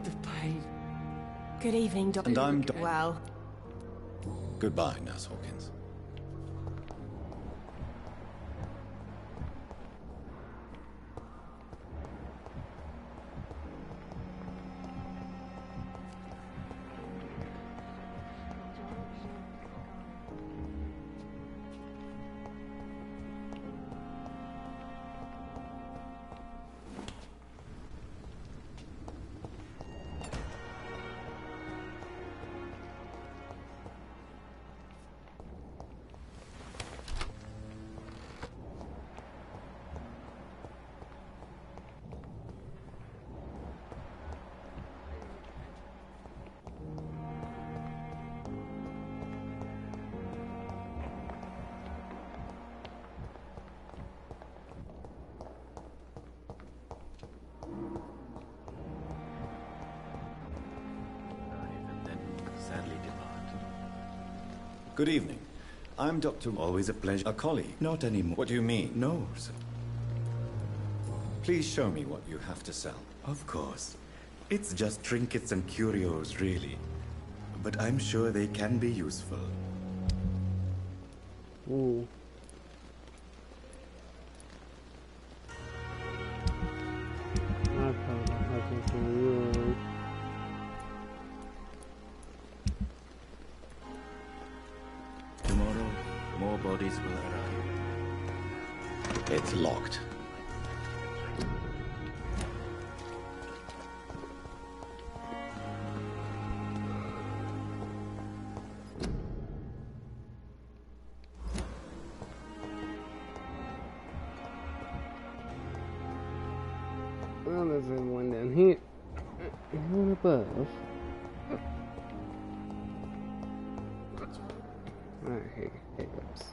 The pain. Good evening, Doctor. And I'm Well. Goodbye, Nurse Hawkins. Good evening. I'm Dr. Always a pleasure. A colleague. Not anymore. What do you mean? No, sir. Please show me what you have to sell. Of course. It's just trinkets and curios, really. But I'm sure they can be useful. Ooh. Tomorrow, more bodies will arrive. It's locked. There's one down here. One above. Alright, here goes.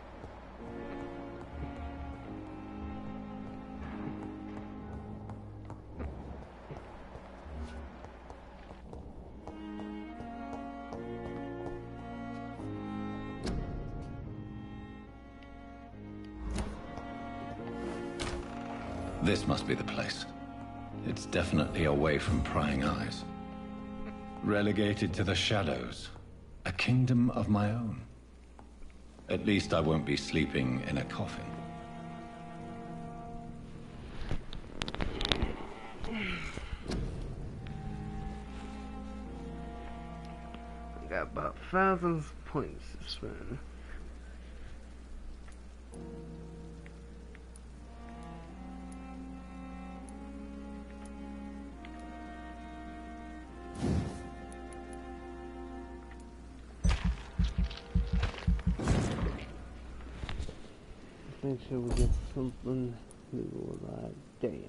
This must be the place. It's definitely away from prying eyes. Relegated to the shadows. A kingdom of my own. At least I won't be sleeping in a coffin. I got about 1,000 points to spend. Make sure we get something that will damage.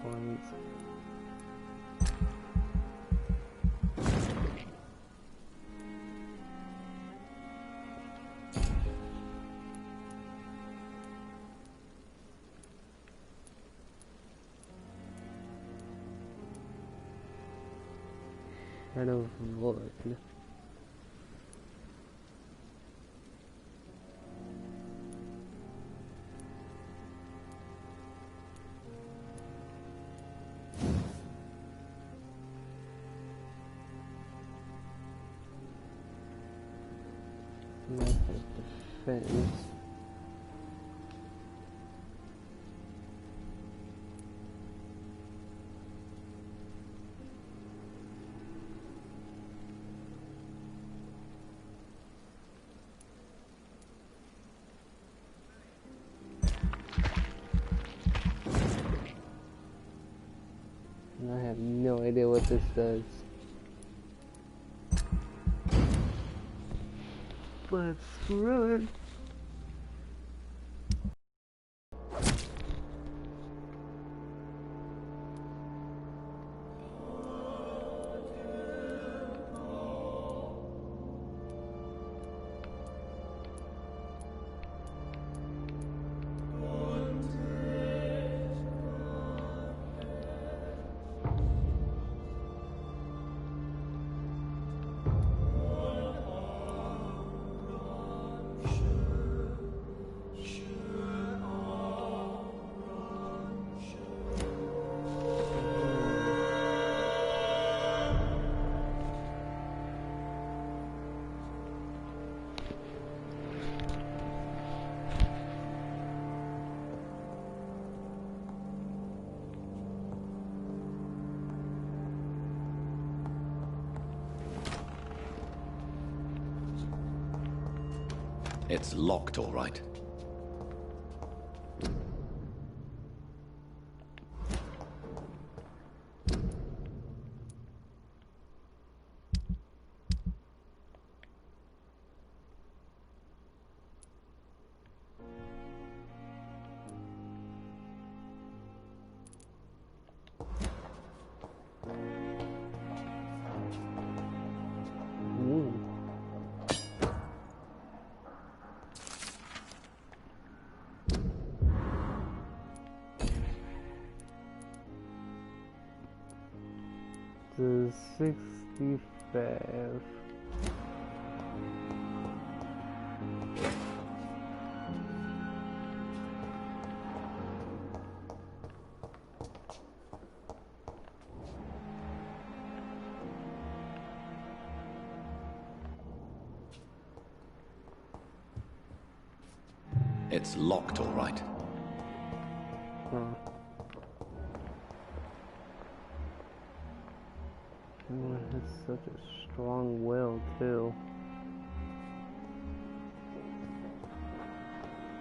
Points. Shadow of Lord. Defense. I have no idea what this does. But screw it. It's locked, all right. To 65. It's locked, all right. Everyone has such a strong will, too.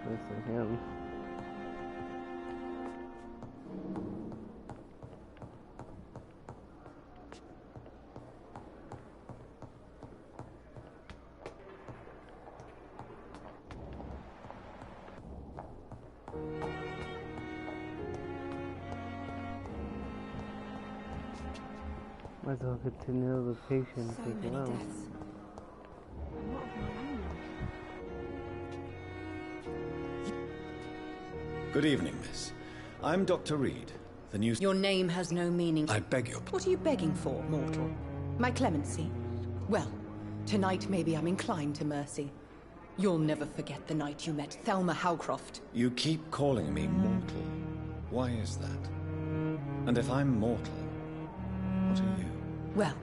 Especially him. Might as well get to know the patient as well. Good evening, miss. I'm Dr. Reed, the new... Your name has no meaning. I beg your... What are you begging for, mortal? My clemency? Well, tonight maybe I'm inclined to mercy. You'll never forget the night you met Thelma Howcroft. You keep calling me mortal. Why is that? And if I'm mortal, what are you? Well,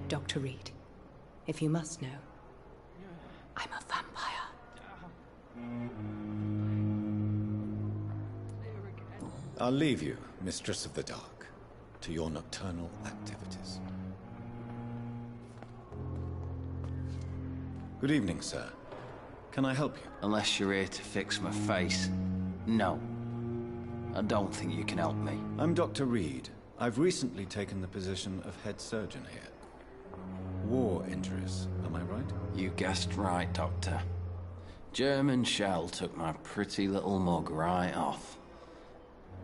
Dr. Reed, if you must know, I'm a vampire. I'll leave you, Mistress of the Dark, to your nocturnal activities. Good evening, sir. Can I help you? Unless you're here to fix my face. No. I don't think you can help me. I'm Dr. Reed. I've recently taken the position of head surgeon here. War injuries, am I right? You guessed right, Doctor. German shell took my pretty little mug right off.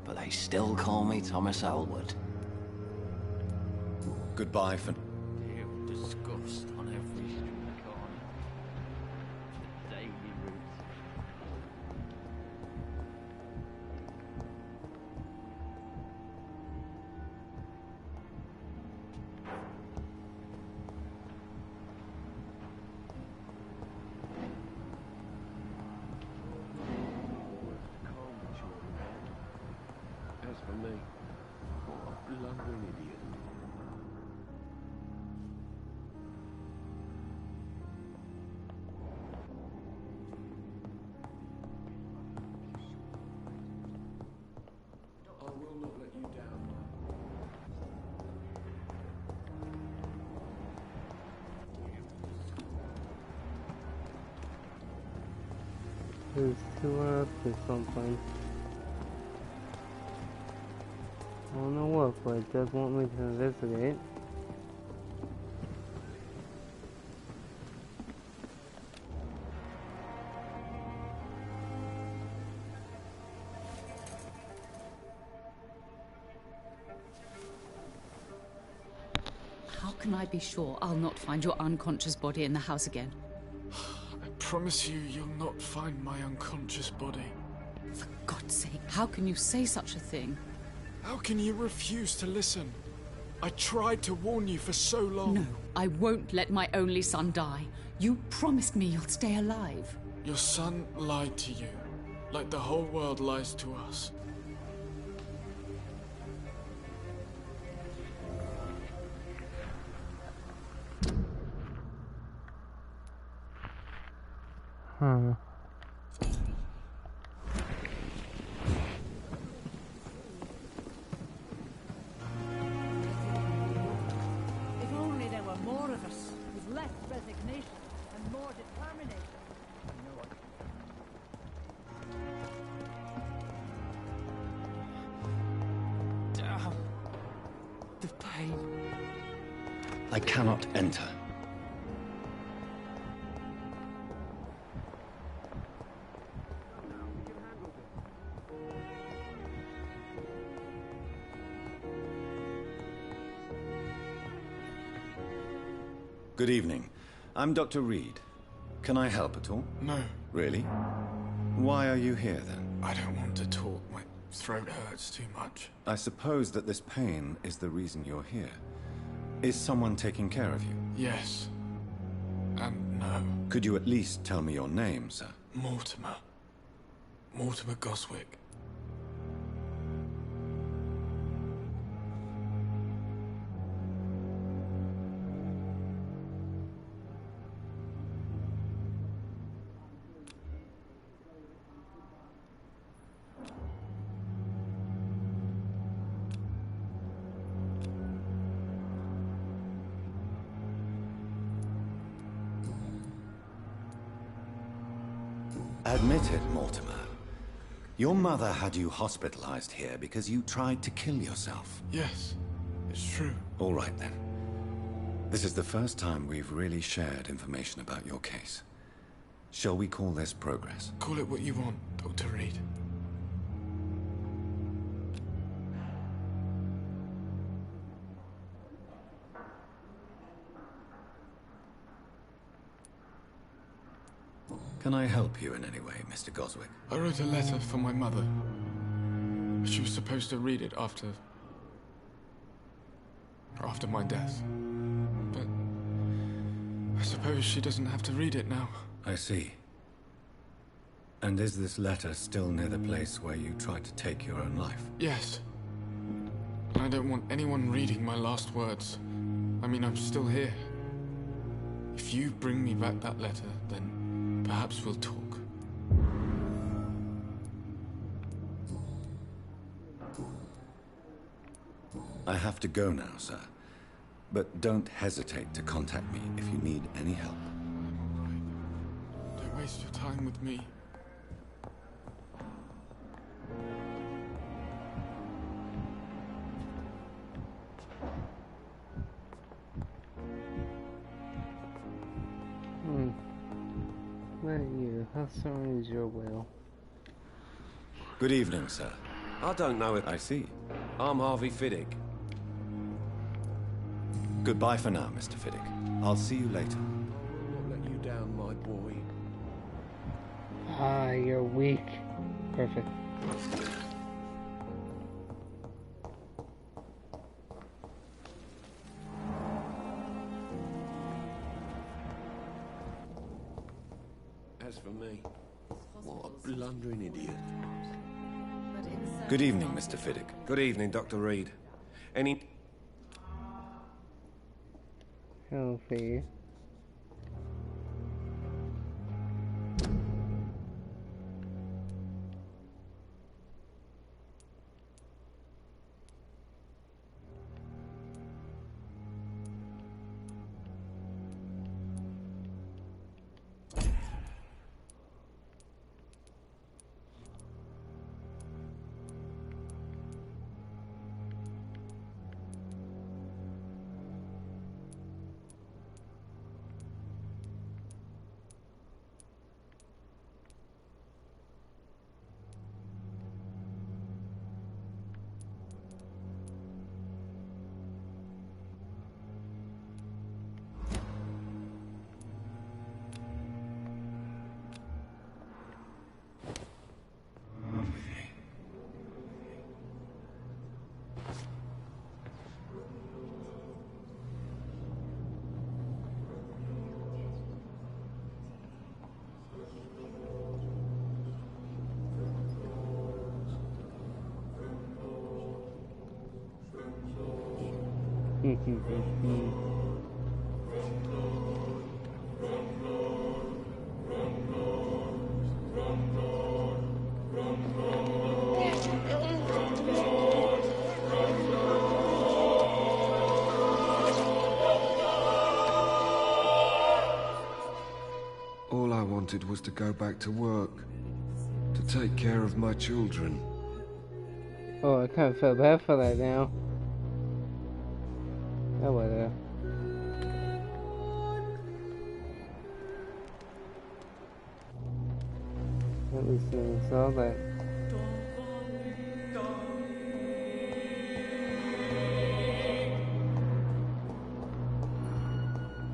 But they still call me Thomas Elwood. Goodbye for... Disgust on every street corner. The daily route. As for me, what a blundering idiot. I will not let you down. There's two up to something. I don't know what, but it does want me to investigate. How can I be sure I'll not find your unconscious body in the house again? I promise you, you'll not find my unconscious body. For God's sake, how can you say such a thing? How can you refuse to listen? I tried to warn you for so long. No, I won't let my only son die. You promised me you'll stay alive. Your son lied to you, like the whole world lies to us. Huh. If only there were more of us, with less resignation and more determination. Damn. The pain. I cannot enter. Good evening. I'm Dr. Reed. Can I help at all? No. Really? Why are you here, then? I don't want to talk. My throat hurts too much. I suppose that this pain is the reason you're here. Is someone taking care of you? Yes. And no. Could you at least tell me your name, sir? Mortimer. Mortimer Goswick. Admit it, Mortimer. Your mother had you hospitalized here because you tried to kill yourself. Yes, it's true. All right, then. This is the first time we've really shared information about your case. Shall we call this progress? Call it what you want, Dr. Reed. Can I help you in any way, Mr. Goswick? I wrote a letter for my mother. She was supposed to read it after my death. But I suppose she doesn't have to read it now. I see. And is this letter still near the place where you tried to take your own life? Yes. I don't want anyone reading my last words. I mean, I'm still here. If you bring me back that letter, then perhaps we'll talk. I have to go now, sir. But don't hesitate to contact me if you need any help. Don't waste your time with me. Not you. How sorry is your will? Good evening, sir. I don't know it. I see. I'm Harvey Fiddick. Goodbye for now, Mr. Fiddick. I'll see you later. I'll not let you down, my boy. Ah, you're weak. Perfect. As for me, what a blundering idiot. Good evening, Mr. Fiddick. Good evening, Dr. Reed. Any... Healthy. All I wanted was to go back to work, to take care of my children. Oh, I kind of feel bad for that now. Oh, whatever. At least I saw that.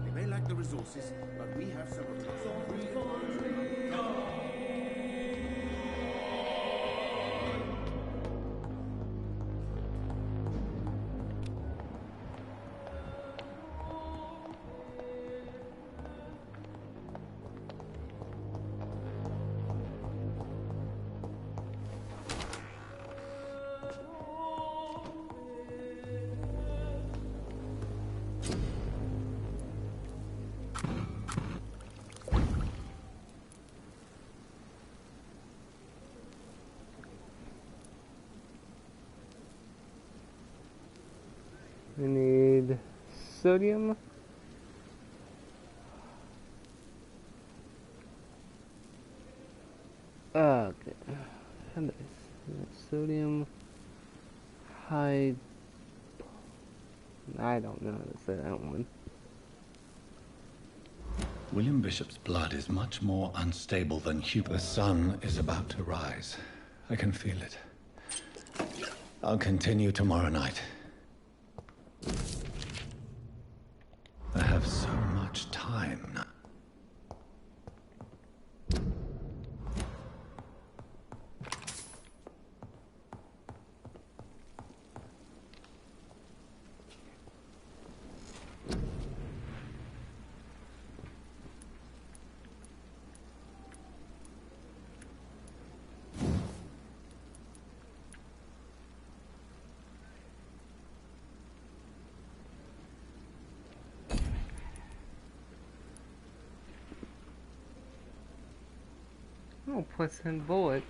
They may lack the resources, but we have some of those. We need sodium. Okay. And this. Sodium hyd... I don't know how to say that one. William Bishop's blood is much more unstable than Hugh. The sun is about to rise. I can feel it. I'll continue tomorrow night. I have so much time now. Oh, puts in bullets.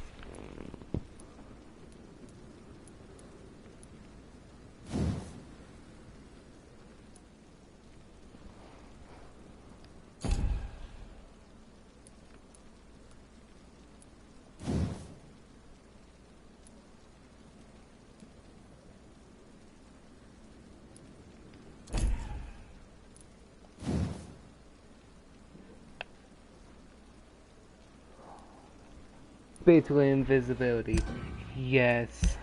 Basically invisibility. Yes.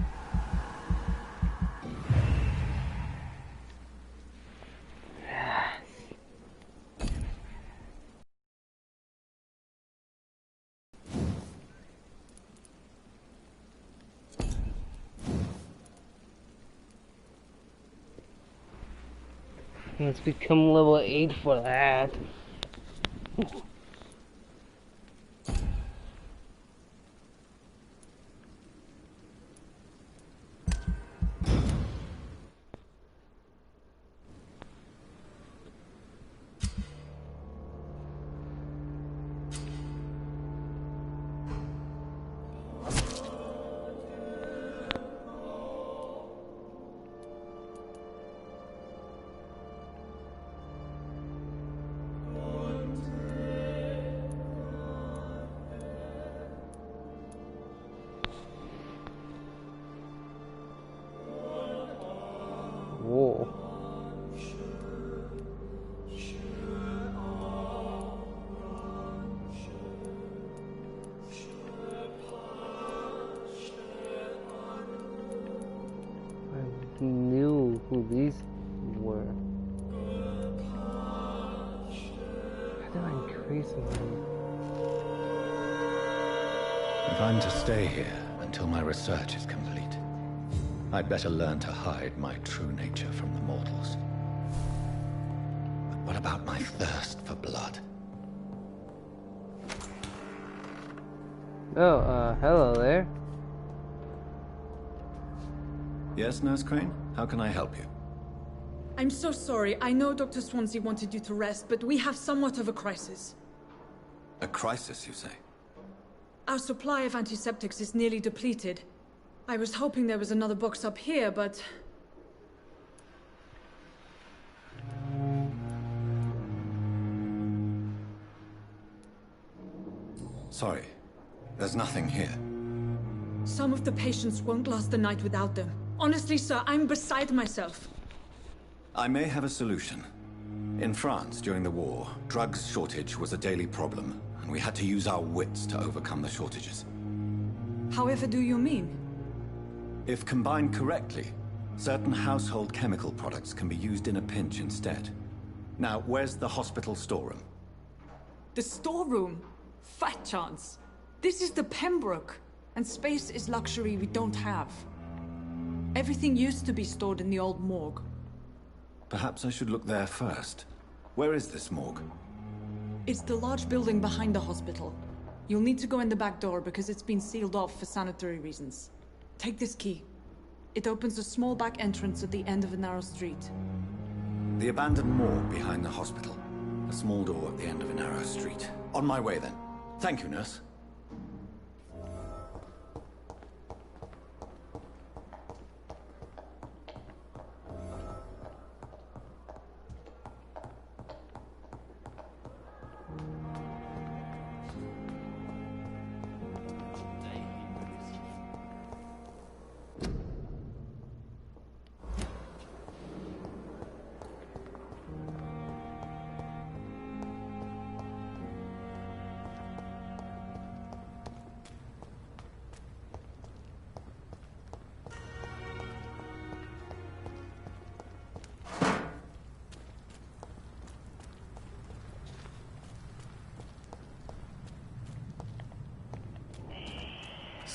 Let's become level 8 for that. Whoa. I knew who these were. How do I increase them? If I'm to stay here until my research is complete, I'd better learn to hide my true nature from the mortals. But what about my thirst for blood? Oh, hello there. Yes, Nurse Crane? How can I help you? I'm so sorry. I know Dr. Swansea wanted you to rest, but we have somewhat of a crisis. A crisis, you say? Our supply of antiseptics is nearly depleted. I was hoping there was another box up here, but... Sorry, there's nothing here. Some of the patients won't last the night without them. Honestly, sir, I'm beside myself. I may have a solution. In France, during the war, drugs shortage was a daily problem, and we had to use our wits to overcome the shortages. However do you mean? If combined correctly, certain household chemical products can be used in a pinch instead. Now, where's the hospital storeroom? The storeroom? Fat chance. This is the Pembroke, and space is luxury we don't have. Everything used to be stored in the old morgue. Perhaps I should look there first. Where is this morgue? It's the large building behind the hospital. You'll need to go in the back door because it's been sealed off for sanitary reasons. Take this key. It opens a small back entrance at the end of a narrow street. The abandoned morgue behind the hospital. A small door at the end of a narrow street. On my way then. Thank you, nurse.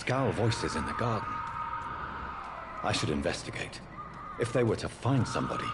Scowl voices in the garden. I should investigate. If they were to find somebody...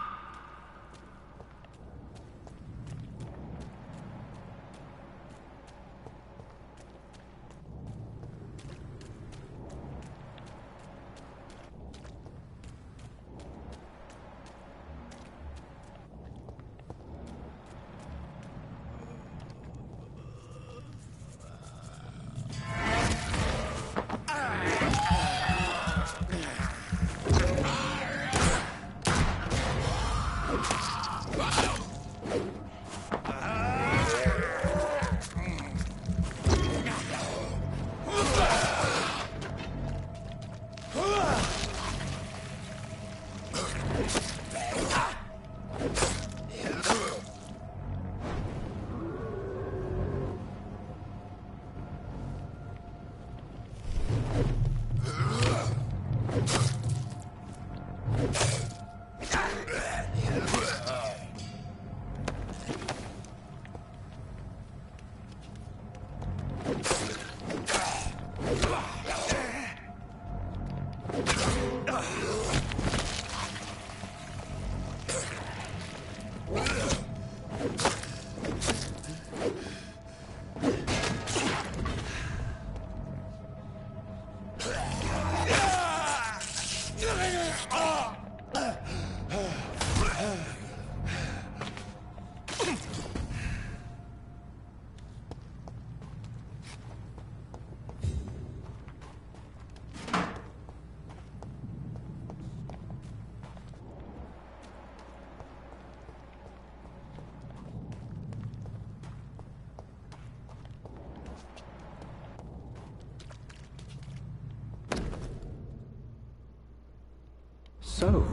So,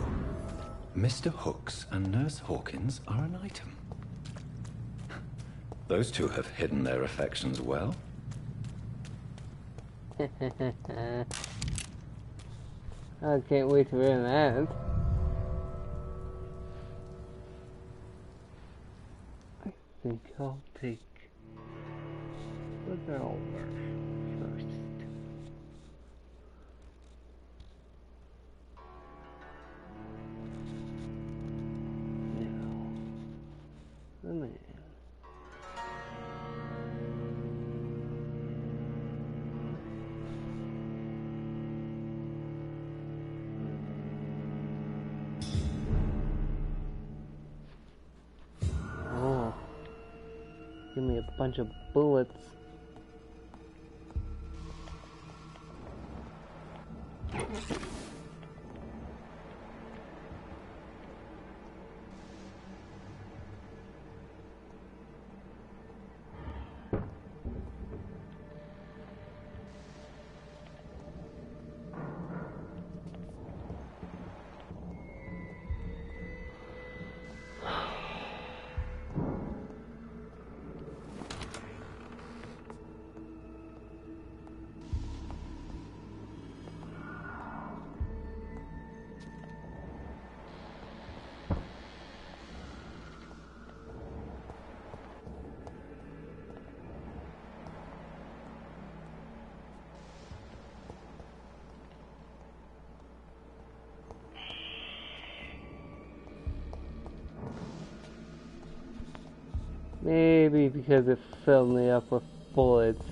Mr. Hooks and Nurse Hawkins are an item. Those two have hidden their affections well. I can't wait to read that. I think I'll take the girl first. The man. Oh. Give me a bunch of bullets. Maybe because it filled me up with bullets.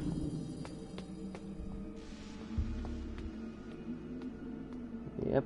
Yep.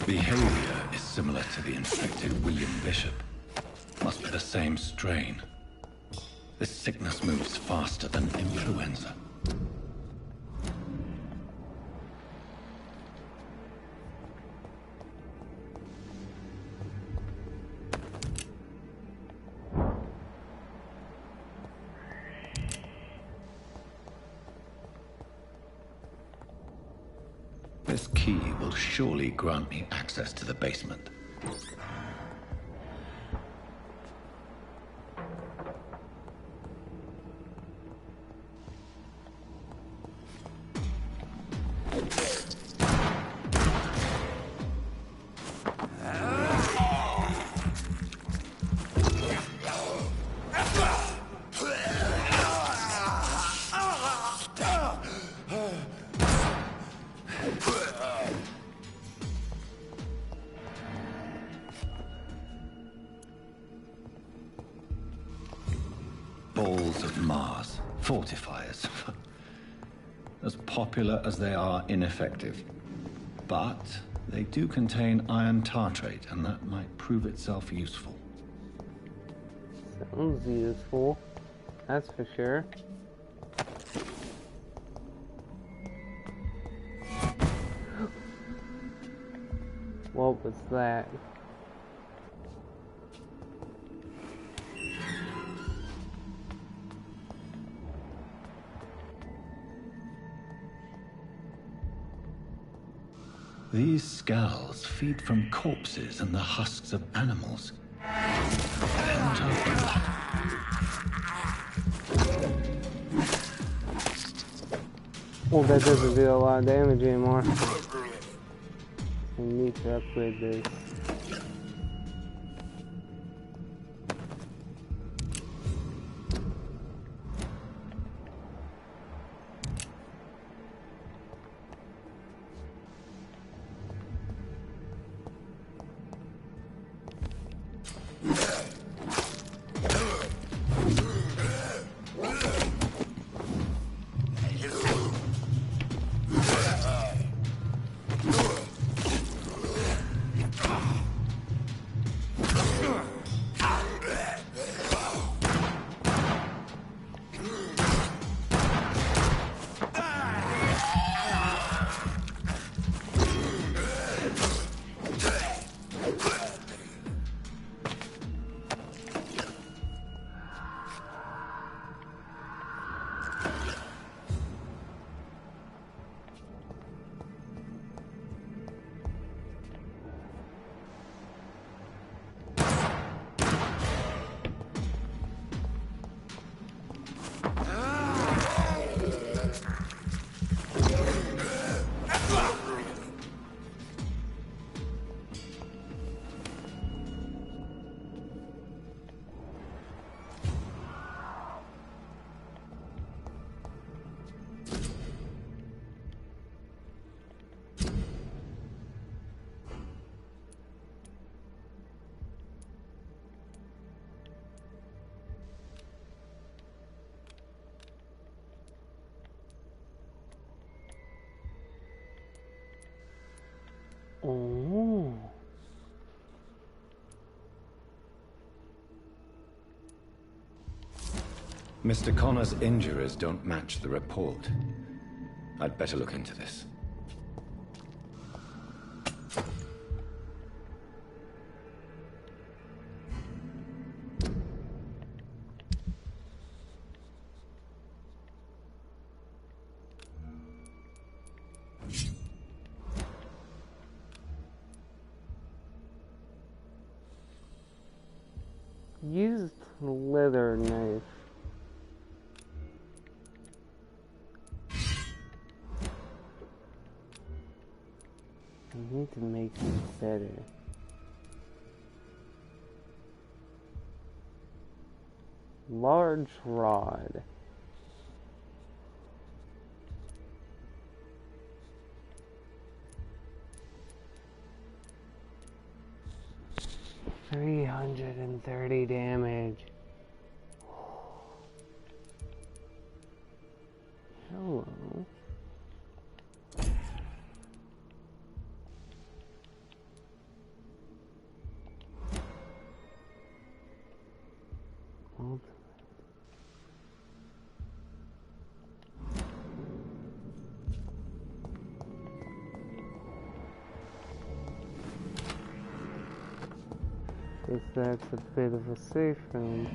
Behavior is similar to the infected William Bishop. Must be the same strain. This sickness moves faster than influenza. This key will surely grant me access to the basement. Mars. Fortifiers. As popular as they are ineffective. But they do contain iron tartrate, and that might prove itself useful. Sounds useful. That's for sure. What was that? These skulls feed from corpses and the husks of animals. Well, that doesn't do a lot of damage anymore. I need to upgrade this. Oh. Mr. Connor's injuries don't match the report. I'd better look into this. Used leather knife. I need to make it better. Large rod. $330 damage. Hello. Guess that's a bit of a safe room.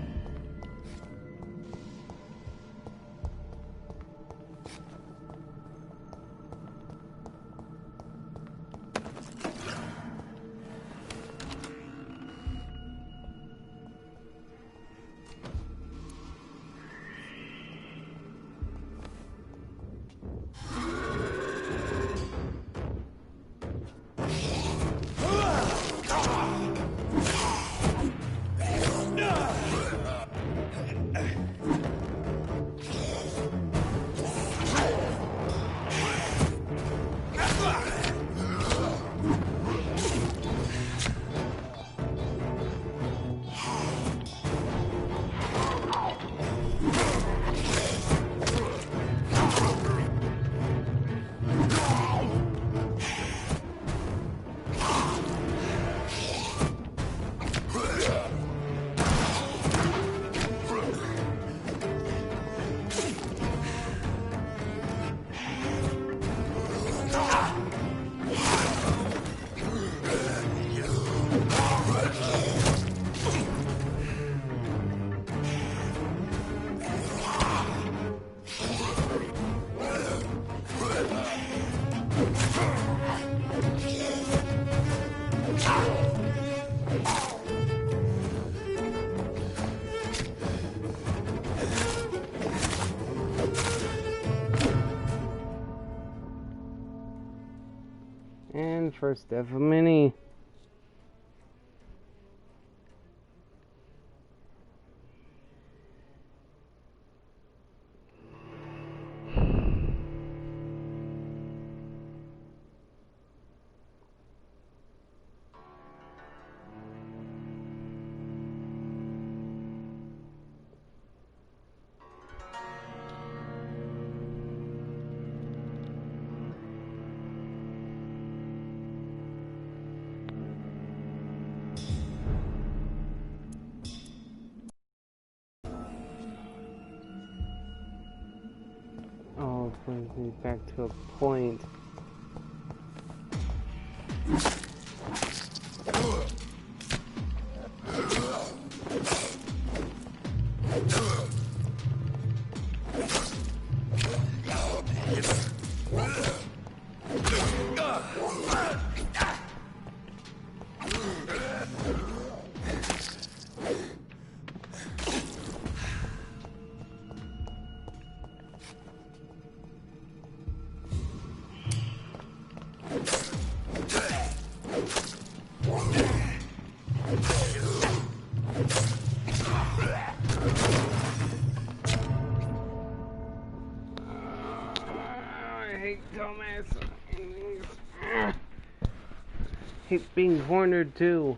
And first death of many. Oh, it brings me back to a point. Hate being cornered too.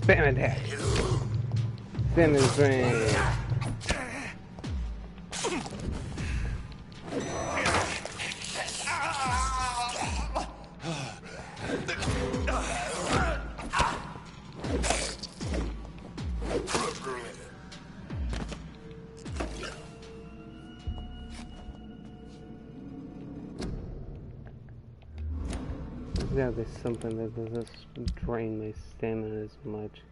Spam attack. Salmon brain. Yeah, there's something that doesn't drain my stamina as much.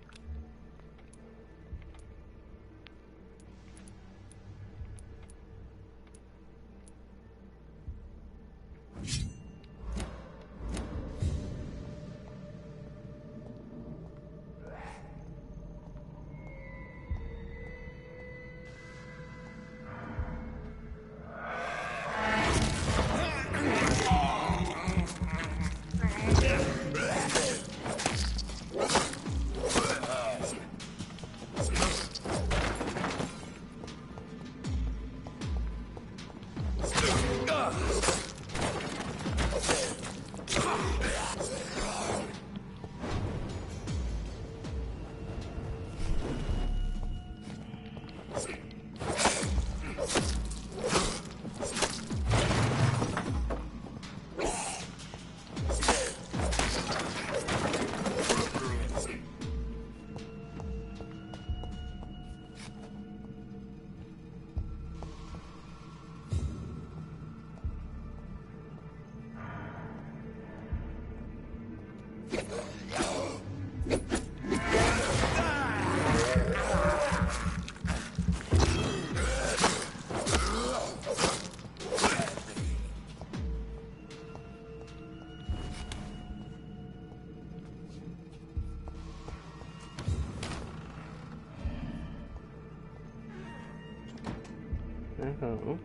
Oh.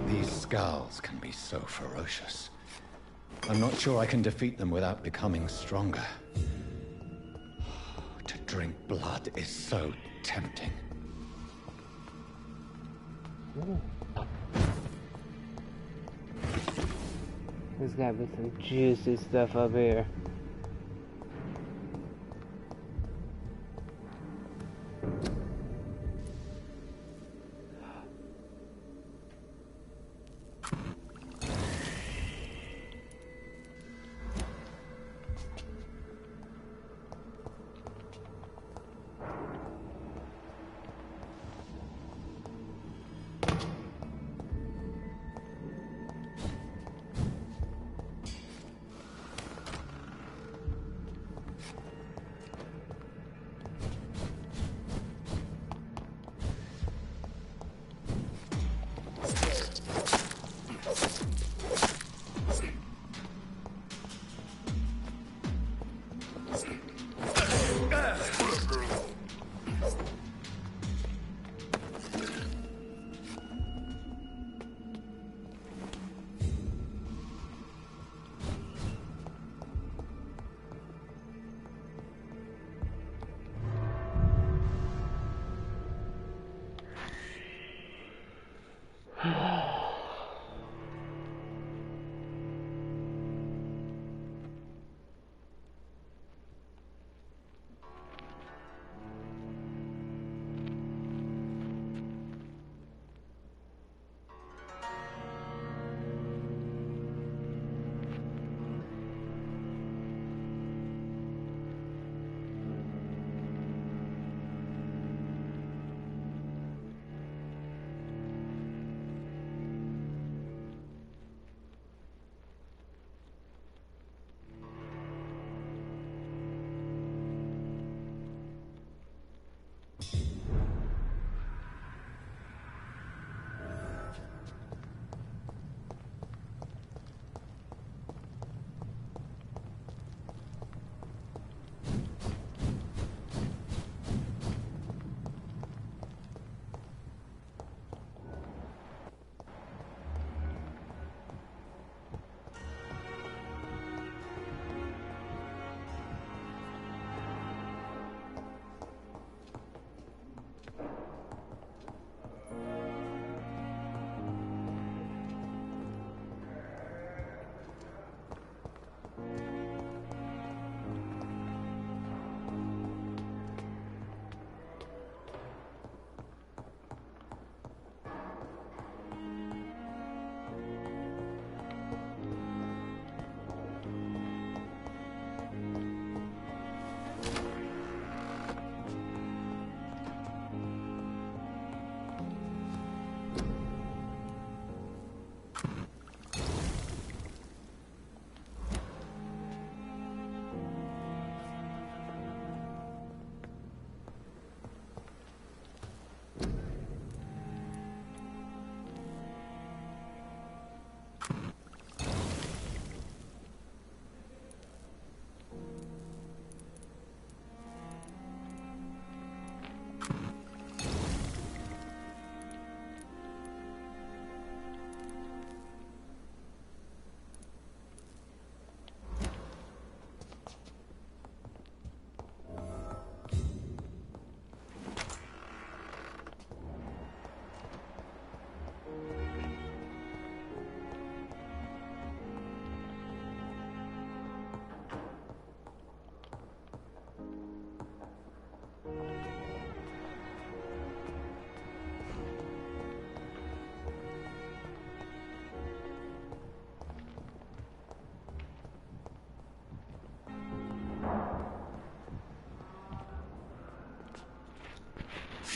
These scowls can be so ferocious. I'm not sure I can defeat them without becoming stronger. To drink blood is so tempting. There's gotta be some juicy stuff up here.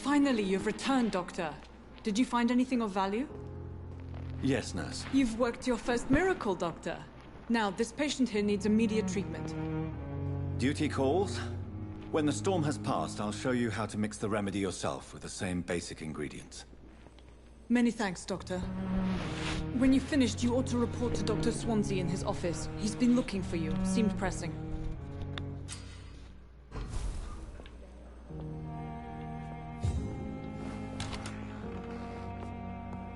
Finally, you've returned, Doctor. Did you find anything of value? Yes, nurse. You've worked your first miracle, Doctor. Now, this patient here needs immediate treatment. Duty calls. When the storm has passed, I'll show you how to mix the remedy yourself with the same basic ingredients. Many thanks, Doctor. When you've finished, you ought to report to Dr. Swansea in his office. He's been looking for you. Seemed pressing.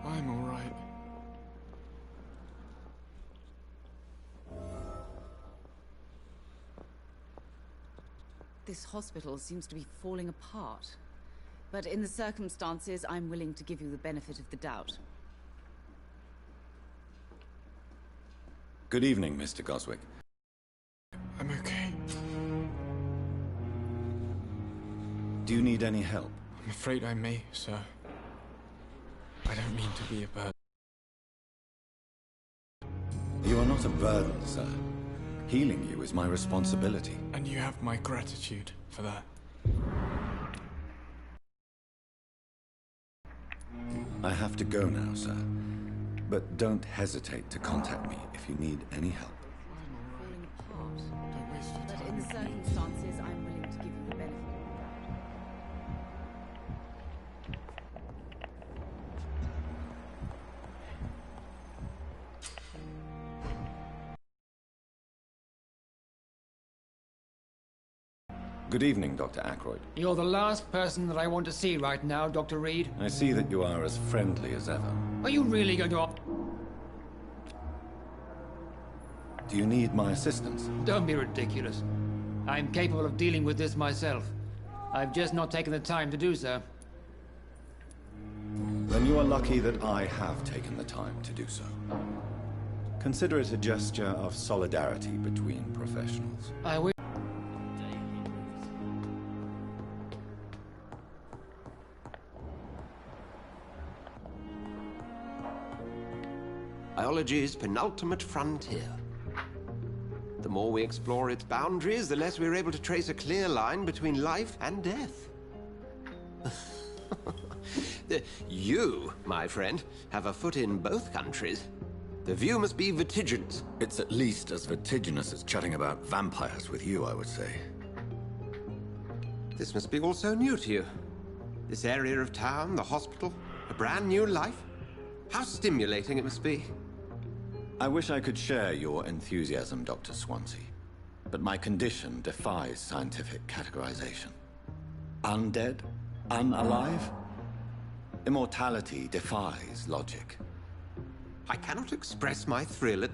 I'm all right. This hospital seems to be falling apart. But in the circumstances, I'm willing to give you the benefit of the doubt. Good evening, Mr. Goswick. I'm okay. Do you need any help? I'm afraid I may, sir. I don't mean to be a burden. You are not a burden, sir. Healing you is my responsibility. And you have my gratitude for that. I have to go now, sir. But don't hesitate to contact me if you need any help. Don't waste your But time. in the circumstances, I'm willing to give you the benefit. Good evening, Dr. Ackroyd. You're the last person that I want to see right now, Dr. Reed. I see that you are as friendly as ever. Are you really going to... Do you need my assistance? Don't be ridiculous. I'm capable of dealing with this myself. I've just not taken the time to do so. Then you are lucky that I have taken the time to do so. Consider it a gesture of solidarity between professionals. I will... Biology's penultimate frontier. The more we explore its boundaries, the less we're able to trace a clear line between life and death. You, my friend, have a foot in both countries. The view must be vertiginous. It's at least as vertiginous as chatting about vampires with you, I would say. This must be all so new to you. This area of town, the hospital, a brand new life. How stimulating it must be. I wish I could share your enthusiasm, Dr. Swansea, but my condition defies scientific categorization. Undead? Unalive? Immortality defies logic. I cannot express my thrill at